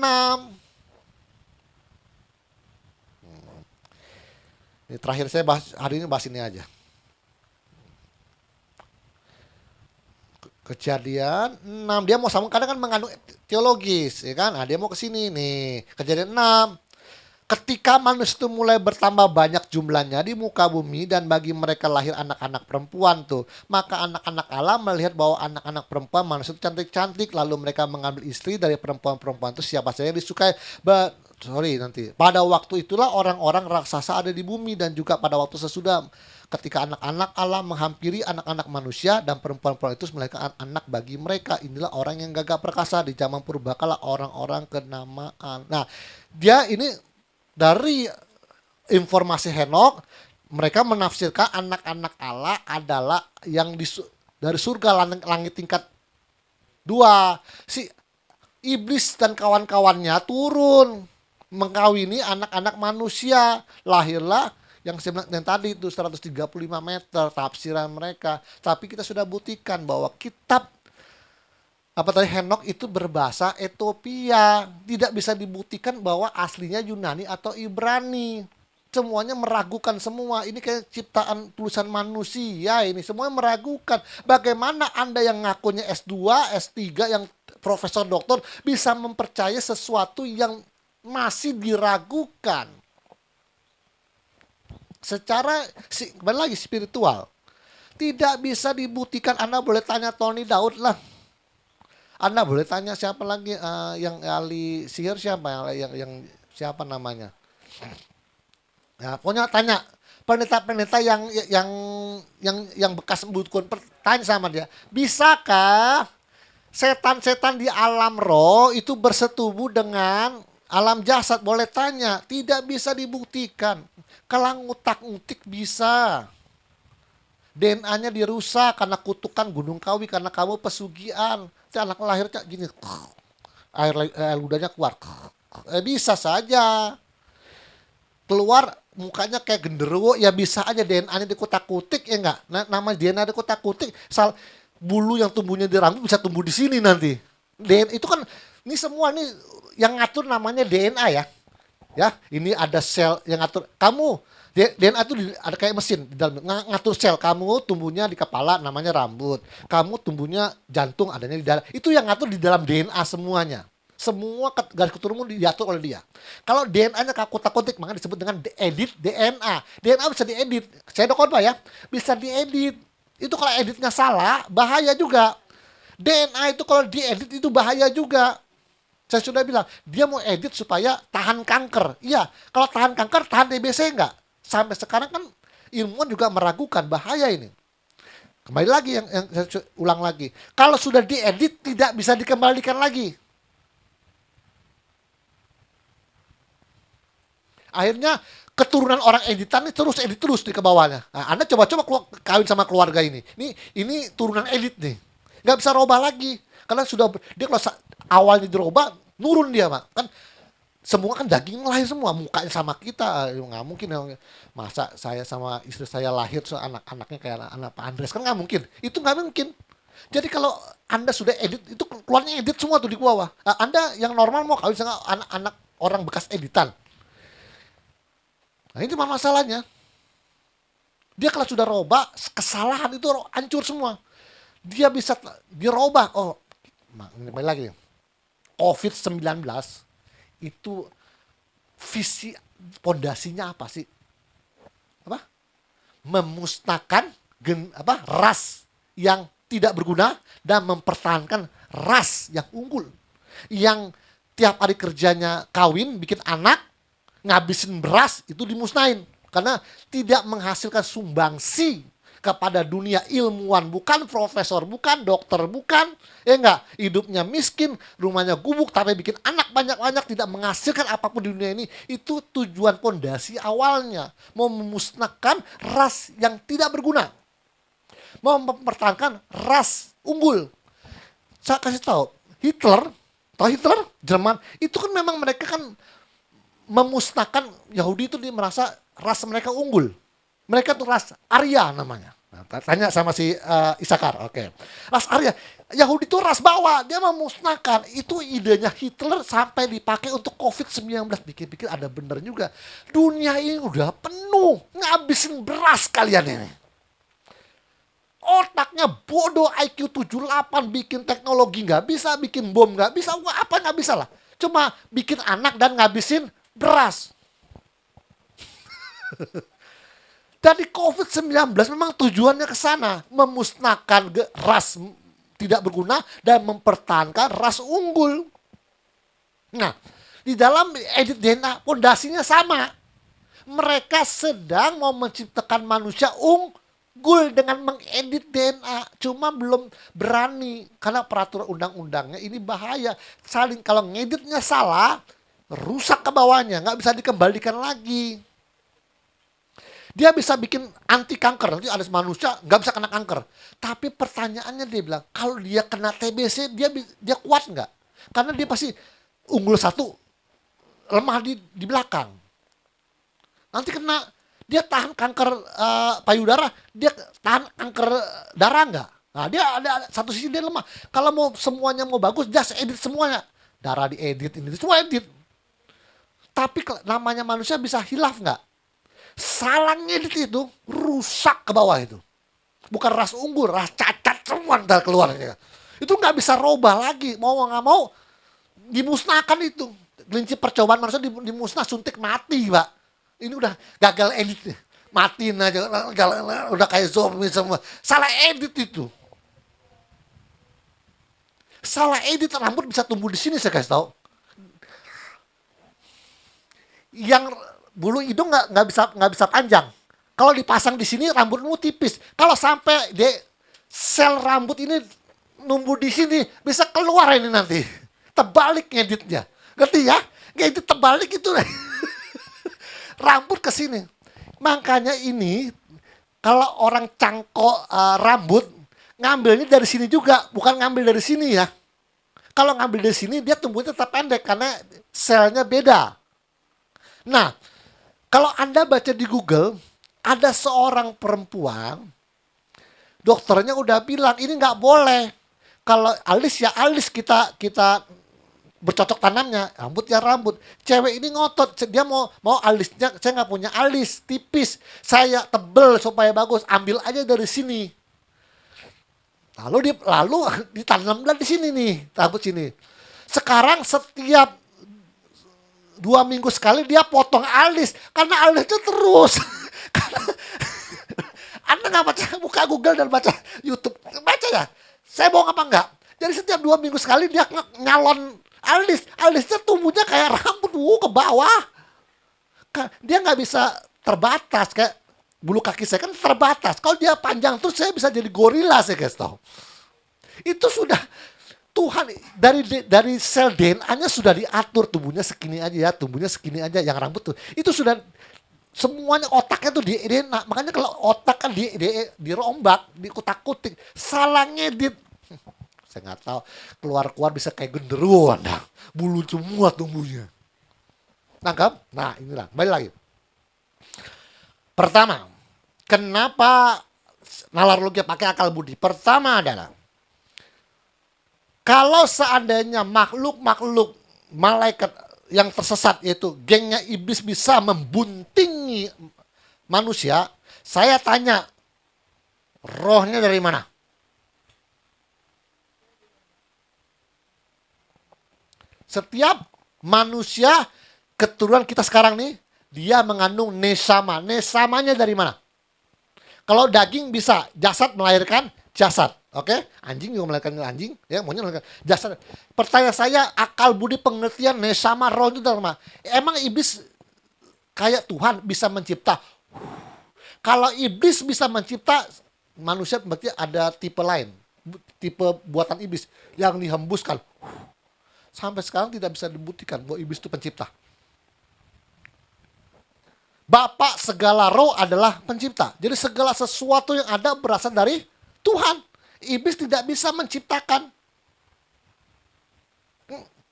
Ini terakhir saya bahas hari ini, bahas ini aja. Kejadian 6, dia mau sambung kadang kan mengandung teologis, ya kan? Nah, dia mau ke sini nih. Kejadian 6. Ketika manusia itu mulai bertambah banyak jumlahnya di muka bumi dan bagi mereka lahir anak-anak perempuan tuh, maka anak-anak Allah melihat bahwa anak-anak perempuan manusia itu cantik-cantik, lalu mereka mengambil istri dari perempuan-perempuan itu siapa saja yang disukai. Pada waktu itulah orang-orang raksasa ada di bumi dan juga pada waktu sesudah ketika anak-anak Allah menghampiri anak-anak manusia dan perempuan-perempuan itu melahirkan anak bagi mereka. Inilah orang yang gagah perkasa di zaman purbakala, orang-orang kenamaan. Nah, dia ini dari informasi Henok, mereka menafsirkan anak-anak Allah adalah yang dari surga langit tingkat 2. Iblis dan kawan-kawannya turun mengkawini anak-anak manusia. Lahirlah yang saya bilang yang tadi itu 135 meter tafsiran mereka. Tapi kita sudah buktikan bahwa kitab apa tadi Henok itu berbahasa Ethiopia. Tidak bisa dibuktikan bahwa aslinya Yunani atau Ibrani. Semuanya meragukan semua. Ini kayak ciptaan tulisan manusia ini. Semuanya meragukan. Bagaimana Anda yang ngakunya S2, S3, yang profesor doktor bisa mempercayai sesuatu yang masih diragukan. Secara, kembali lagi spiritual. Tidak bisa dibuktikan. Anda boleh tanya Tony Daud lah. Anda boleh tanya siapa lagi yang ahli sihir siapa yang siapa namanya? Ya, pokoknya tanya pendeta-pendeta yang bekas dukun tanya sama dia. Bisakah setan-setan di alam roh itu bersetubuh dengan alam jasad? Boleh tanya, tidak bisa dibuktikan. Kalau ngutak-ngutik bisa. DNA-nya dirusak karena kutukan Gunung Kawi karena kamu pesugihan. Si anak lahirnya gini, air ludahnya keluar. Bisa saja. Keluar mukanya kayak genderuwo, ya bisa aja DNA-nya dikutak-kutik, ya enggak? Nah, nama DNA dikutak-kutik, bulu yang tumbuhnya di rambut bisa tumbuh di sini nanti. DNA itu kan, ini semua nih yang ngatur namanya DNA ya. Ya, ini ada sel yang ngatur. Kamu DNA itu ada kayak mesin di dalam ngatur sel. Kamu tumbuhnya di kepala namanya rambut. Kamu tumbuhnya jantung adanya di dalam. Itu yang ngatur di dalam DNA semuanya. Semua garis keturunanmu diatur oleh dia. Kalau DNA-nya kaku-takutik maka disebut dengan edit DNA. DNA bisa diedit. Saya udah khotbah ya. Bisa diedit. Itu kalau editnya salah bahaya juga. DNA itu kalau diedit itu bahaya juga. Saya sudah bilang, dia mau edit supaya tahan kanker. Iya, kalau tahan kanker, tahan TBC enggak? Sampai sekarang kan ilmuwan juga meragukan, bahaya ini. Kembali lagi yang saya ulang lagi. Kalau sudah diedit, tidak bisa dikembalikan lagi. Akhirnya keturunan orang editan ini terus edit terus di ke bawahnya. Nah, Anda coba-coba kawin sama keluarga ini. Ini turunan edit nih. Nggak bisa robah lagi. Karena sudah dia kalau awalnya dirubah nurun dia, Pak. Kan semua kan daging lahir semua, mukanya sama kita. Nggak mungkin masa saya sama istri saya lahir anak-anaknya kayak anak Pak Andres, kan nggak mungkin. Itu nggak mungkin. Jadi kalau Anda sudah edit itu keluarnya edit semua tuh di bawah. Anda yang normal mau kawin sama anak-anak orang bekas editan. Nah, itu masalahnya. Dia kalau sudah robah, kesalahan itu hancur semua. Dia bisa dirobah. Oh, kembali lagi. COVID-19 itu visi pondasinya apa sih? Apa? Memusnahkan ras yang tidak berguna dan mempertahankan ras yang unggul. Yang tiap hari kerjanya kawin, bikin anak, ngabisin beras, itu dimusnahin. Karena tidak menghasilkan sumbangsi kepada dunia ilmuwan, bukan profesor, bukan dokter, bukan, ya enggak, hidupnya miskin, rumahnya gubuk, tapi bikin anak banyak-banyak, tidak menghasilkan apapun di dunia ini. Itu tujuan pondasi awalnya, mau memusnahkan ras yang tidak berguna, mau mempertahankan ras unggul. Saya kasih tahu, Hitler, Jerman, itu kan memang mereka kan memusnahkan Yahudi, itu dia merasa ras mereka unggul. Mereka tuh ras Arya namanya. Nah, tanya sama si Isakar. Oke. Ras Arya. Yahudi itu ras bawah. Dia memusnahkan. Itu idenya Hitler sampai dipakai untuk COVID-19. Pikir-pikir ada bener juga. Dunia ini udah penuh. Ngabisin beras kalian ini. Otaknya bodoh, IQ 78, bikin teknologi nggak bisa, bikin bom nggak bisa. Apa nggak bisa lah. Cuma bikin anak dan ngabisin beras. Dari COVID-19 memang tujuannya ke sana, memusnahkan ras tidak berguna dan mempertahankan ras unggul. Nah, di dalam edit DNA pondasinya sama. Mereka sedang mau menciptakan manusia unggul dengan mengedit DNA, cuma belum berani karena peraturan undang-undangnya ini bahaya. Saling kalau ngeditnya salah, rusak ke bawahnya, nggak bisa dikembalikan lagi. Dia bisa bikin anti kanker, nanti ada manusia nggak bisa kena kanker. Tapi pertanyaannya dia bilang, kalau dia kena TBC, dia kuat nggak? Karena dia pasti unggul satu, lemah di belakang. Nanti kena, dia tahan kanker payudara, dia tahan kanker darah enggak? Nah, dia ada satu sisi dia lemah. Kalau mau semuanya mau bagus, just edit semuanya. Darah diedit, ini semua edit. Tapi namanya manusia bisa hilaf nggak? Salah ngedit itu rusak ke bawah itu. Bukan ras unggul, ras cacat semua ntar keluar. Itu nggak bisa robah lagi. Mau nggak mau dimusnahkan itu. Kelinci percobaan manusia dimusnah, suntik mati, Pak. Ini udah gagal edit. Matiin aja, udah kayak zombie semua. Salah edit itu. Salah edit rambut bisa tumbuh di sini saya kasih tahu. Yang bulu hidung nggak bisa panjang. Kalau dipasang di sini rambutmu tipis. Kalau sampai sel rambut ini numbuh di sini bisa keluar ini nanti. Terbalik ngeditnya. Ngerti ya? Ngedit terbalik itu. Rambut ke sini. Makanya ini kalau orang cangkok rambut ngambilnya dari sini juga, bukan ngambil dari sini ya. Kalau ngambil dari sini dia tumbuhnya tetap pendek karena selnya beda. Nah, kalau Anda baca di Google, ada seorang perempuan, dokternya udah bilang ini nggak boleh. Kalau alis ya alis kita bercocok tanamnya, rambut ya rambut. Cewek ini ngotot, dia mau alisnya, saya nggak punya alis, tipis, saya tebel supaya bagus, ambil aja dari sini. Lalu ditanamlah di sini nih, rambut sini. Sekarang setiap 2 minggu sekali dia potong alis, karena alisnya terus. Anda nggak buka Google dan baca YouTube, baca ya. Saya bohong apa enggak? Jadi setiap 2 minggu sekali dia nyalon alisnya tumbuhnya kayak rambut ke bawah. Dia nggak bisa terbatas kayak bulu kaki saya kan terbatas. Kalau dia panjang terus saya bisa jadi gorila saya guys tahu. Itu sudah Tuhan dari sel DNA-nya sudah diatur tumbuhnya segini aja ya, tumbuhnya segini aja yang rambut tuh. Itu sudah semuanya otaknya tuh di DNA. Makanya kalau otak kan dirombak, dikutak-kutik, salah ngedit. Saya nggak tahu keluar bisa kayak genderuwo Anda. Bulu semua tumbuhnya. Nangkap? Nah, inilah, balik lagi. Pertama, kenapa nalar logika pakai akal budi? Pertama adalah kalau seandainya makhluk malaikat yang tersesat yaitu gengnya iblis bisa membuntingi manusia, saya tanya, rohnya dari mana? Setiap manusia keturunan kita sekarang nih, dia mengandung nesama. Nesamanya dari mana? Kalau daging bisa, jasad melahirkan jasad. Oke, anjing juga melahirkan anjing, ya maunya melahirkan jasad. Pertanyaan saya, akal budi pengertian nesama roh itu dari mana? Emang iblis kayak Tuhan bisa mencipta? Kalau iblis bisa mencipta manusia, berarti ada tipe lain, tipe buatan iblis yang dihembuskan. Sampai sekarang tidak bisa dibuktikan bahwa iblis itu pencipta. Bapak segala roh adalah pencipta. Jadi segala sesuatu yang ada berasal dari Tuhan. Iblis tidak bisa menciptakan.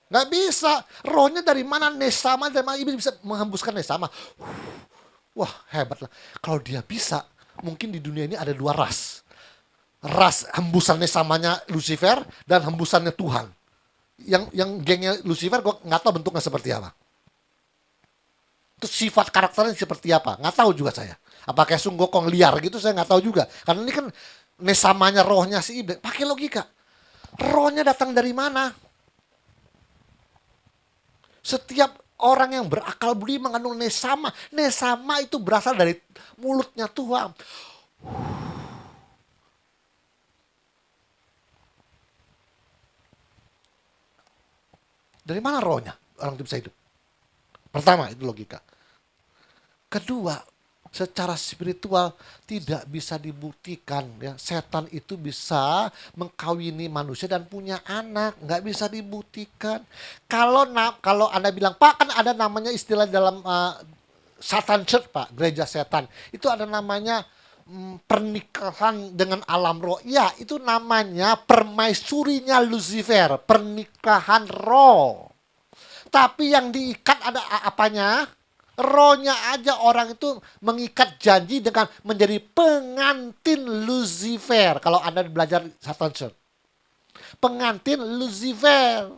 Nggak bisa. Rohnya dari mana? Nesama dari mana? Iblis bisa menghembuskan nesama. Wah, hebat lah. Kalau dia bisa, mungkin di dunia ini ada 2 ras. Ras hembusan nesamanya Lucifer dan hembusannya Tuhan. Yang gengnya Lucifer gue nggak tahu bentuknya seperti apa. Terus sifat karakternya seperti apa? Nggak tahu juga saya. Apa kayak sunggokong liar gitu saya nggak tahu juga. Karena ini kan nesamanya rohnya si iblis. Pakai logika. Rohnya datang dari mana? Setiap orang yang berakal budi mengandung nesama. Nesama itu berasal dari mulutnya Tuhan. Dari mana rohnya orang itu bisa hidup? Pertama, itu logika. Kedua, secara spiritual tidak bisa dibuktikan ya. Setan itu bisa mengkawini manusia dan punya anak, nggak bisa dibuktikan. Kalau Anda bilang, Pak, kan ada namanya istilah dalam Satan Church, Pak, gereja setan. Itu ada namanya pernikahan dengan alam roh. Ya, itu namanya permaisurinya Lucifer, pernikahan roh. Tapi yang diikat ada apanya? Rohnya aja. Orang itu mengikat janji dengan menjadi pengantin Lucifer. Kalau Anda belajar Satan Church. Pengantin Lucifer.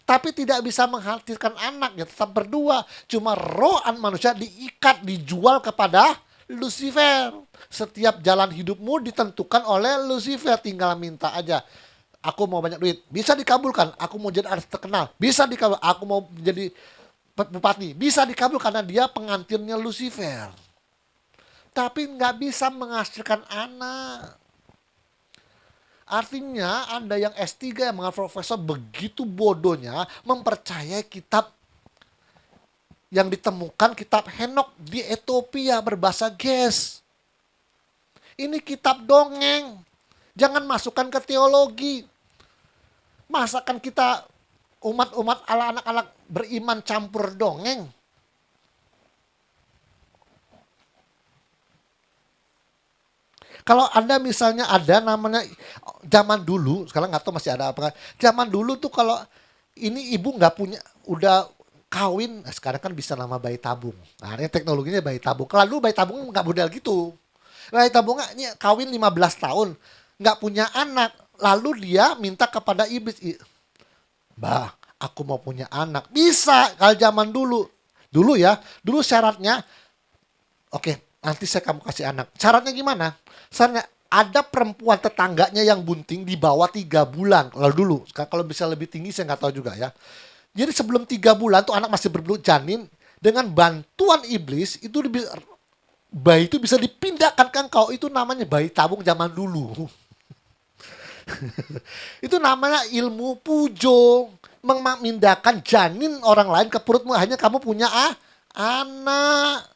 Tapi tidak bisa menghasilkan anak, ya tetap berdua. Cuma roh manusia diikat, dijual kepada Lucifer. Setiap jalan hidupmu ditentukan oleh Lucifer, tinggal minta aja. Aku mau banyak duit, bisa dikabulkan. Aku mau jadi artis terkenal, bisa dikabulkan. Aku mau jadi bupati, bisa dikabulkan karena dia pengantinnya Lucifer. Tapi nggak bisa menghasilkan anak. Artinya Anda yang S3 yang mengenal profesor begitu bodohnya mempercayai kitab yang ditemukan, kitab Henok di Ethiopia berbahasa Ges. Ini kitab dongeng. Jangan masukkan ke teologi. Masakan kita umat-umat ala anak-anak beriman campur dongeng. Kalau Anda misalnya ada namanya zaman dulu, sekarang nggak tahu masih ada apa. Zaman dulu tuh kalau ini ibu nggak punya, udah kawin, sekarang kan bisa nama bayi tabung. Nah, ini teknologinya bayi tabung. Kalau dulu bayi tabung nggak model gitu. Bayi tabung ini kawin 15 tahun, nggak punya anak. Lalu dia minta kepada iblis, Bah, aku mau punya anak. Bisa kalau zaman dulu. Dulu ya, dulu syaratnya, oke, nanti saya kamu kasih anak. Syaratnya gimana? Syaratnya ada perempuan tetangganya yang bunting di bawah 3 bulan. Kalau dulu, kalau bisa lebih tinggi saya nggak tahu juga ya. Jadi sebelum 3 bulan tuh anak masih berbelut janin. Dengan bantuan iblis itu bayi itu bisa dipindahkan ke engkau. Itu namanya bayi tabung zaman dulu. Itu namanya ilmu pujo. Memindahkan janin orang lain ke perutmu. Hanya kamu punya anak.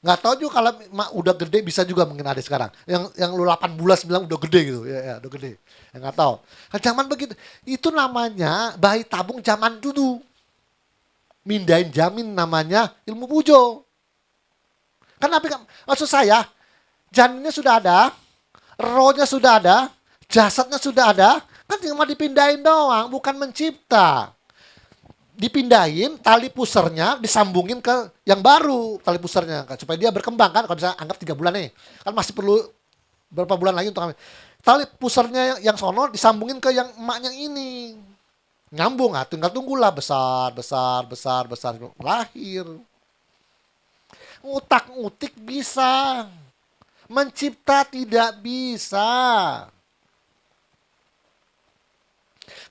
Nggak tahu juga kalau udah gede bisa juga mungkin ada sekarang. Yang lu 8 bulan 9 udah gede gitu. Ya udah gede. Ya nggak tahu. Kan zaman begitu. Itu namanya bayi tabung zaman dulu. Mindahin jamin namanya ilmu pujo. Kenapa? Maksud saya, janinnya sudah ada, rohnya sudah ada, jasadnya sudah ada, kan cuma dipindahin doang, bukan mencipta. Dipindahin tali pusernya, disambungin ke yang baru tali pusernya supaya dia berkembang kan. Kalau misalnya anggap 3 bulan nih, kan masih perlu berapa bulan lagi untuk tali pusernya yang sono disambungin ke yang emaknya ini, nyambung. Tinggal tunggulah besar lahir. Ngutak-ngutik bisa, mencipta tidak bisa.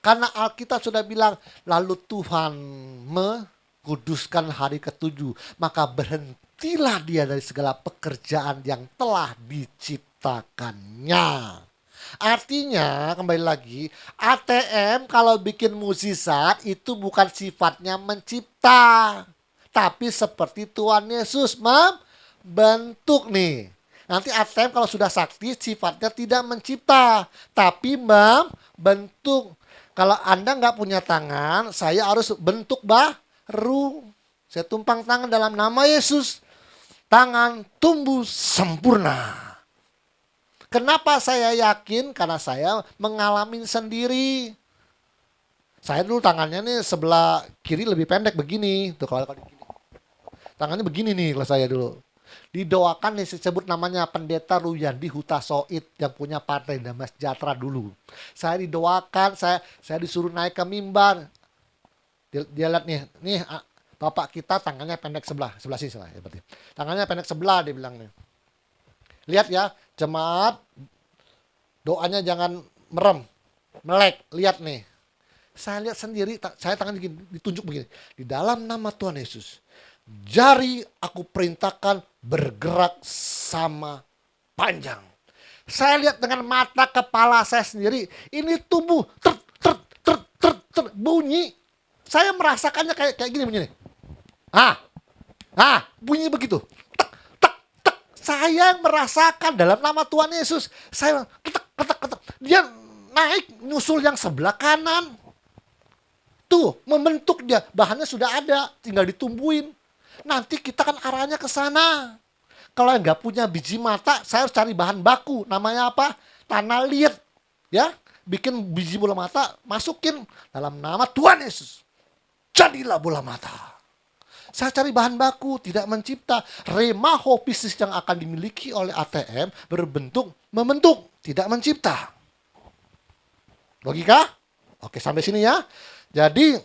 Karena Alkitab sudah bilang, lalu Tuhan menguduskan hari ke-7. Maka berhentilah dia dari segala pekerjaan yang telah diciptakannya. Artinya, kembali lagi, ATM kalau bikin mukjizat itu bukan sifatnya mencipta. Tapi seperti Tuhan Yesus membentuk nih. Nanti ATM kalau sudah sakti sifatnya tidak mencipta. Tapi membentuk. Kalau Anda nggak punya tangan, saya harus bentuk baru. Saya tumpang tangan dalam nama Yesus. Tangan tumbuh sempurna. Kenapa saya yakin? Karena saya mengalami sendiri. Saya dulu tangannya nih sebelah kiri lebih pendek begini. Tuh kalau di kiri. Tangannya begini nih kalau saya dulu. Didoakan nih disebut namanya Pendeta Ruyandi Huta Soid yang punya Partai Damai Sejahtera dulu. Saya didoakan, saya disuruh naik ke mimbar. Dia lihat nih bapak kita tangannya pendek sebelah sini sebelah ya berarti. Tangannya pendek sebelah dia bilang nih. Lihat ya, jemaat doanya jangan melek, lihat nih. Saya lihat sendiri, saya tangan ditunjuk begini. Di dalam nama Tuhan Yesus. Jari aku perintahkan bergerak sama panjang. Saya lihat dengan mata kepala saya sendiri. Ini tubuh bunyi. Saya merasakannya kayak gini bunyi. Bunyi begitu. Tek, tek, tek. Saya merasakan dalam nama Tuhan Yesus. Saya ketek. Dia naik nyusul yang sebelah kanan. Tuh, membentuk dia. Bahannya sudah ada, tinggal ditumbuhin. Nanti kita kan arahnya ke sana. Kalau yang nggak punya biji mata, saya harus cari bahan baku. Namanya apa? Tanah liat. Ya, bikin biji bola mata, masukin dalam nama Tuhan Yesus. Jadilah bola mata. Saya cari bahan baku, tidak mencipta. Remaho Pisces yang akan dimiliki oleh ATM berbentuk membentuk, tidak mencipta. Logika? Oke, sampai sini ya. Jadi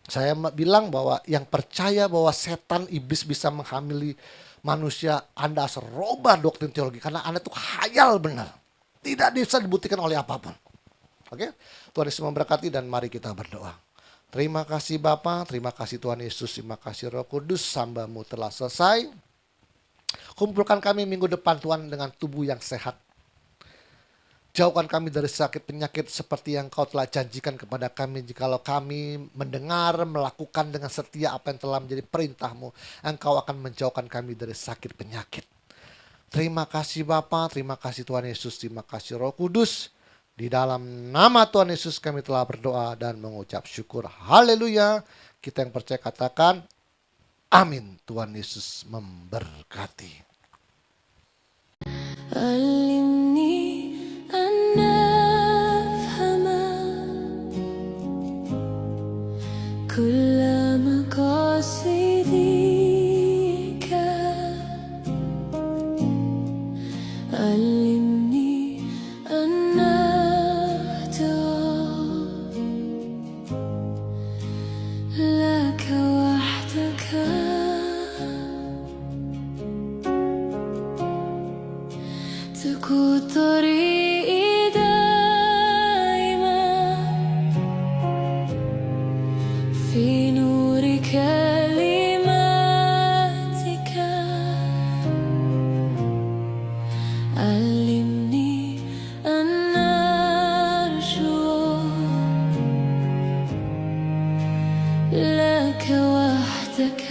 saya bilang bahwa yang percaya bahwa setan iblis bisa menghamili manusia, Anda harus rubah doktrin teologi karena Anda tuh khayal benar. Tidak bisa dibuktikan oleh apapun. Oke? Tuhan Yesus memberkati dan mari kita berdoa. Terima kasih Bapa, terima kasih Tuhan Yesus, terima kasih Roh Kudus, hamba-Mu telah selesai. Kumpulkan kami minggu depan Tuhan dengan tubuh yang sehat. Jauhkan kami dari sakit penyakit seperti yang Kau telah janjikan kepada kami. Jikalau kami mendengar, melakukan dengan setia apa yang telah menjadi perintah-Mu, Engkau akan menjauhkan kami dari sakit penyakit. Terima kasih Bapa, terima kasih Tuhan Yesus, terima kasih Roh Kudus. Di dalam nama Tuhan Yesus kami telah berdoa dan mengucap syukur. Haleluya. Kita yang percaya katakan amin. Tuhan Yesus memberkati. علمني أن أفهم كل مقاصدك. علمني أن أخضع لك وحدك. تكون طريقي دائما في نور كلماتك. علمني أن أرجو لك وحدك.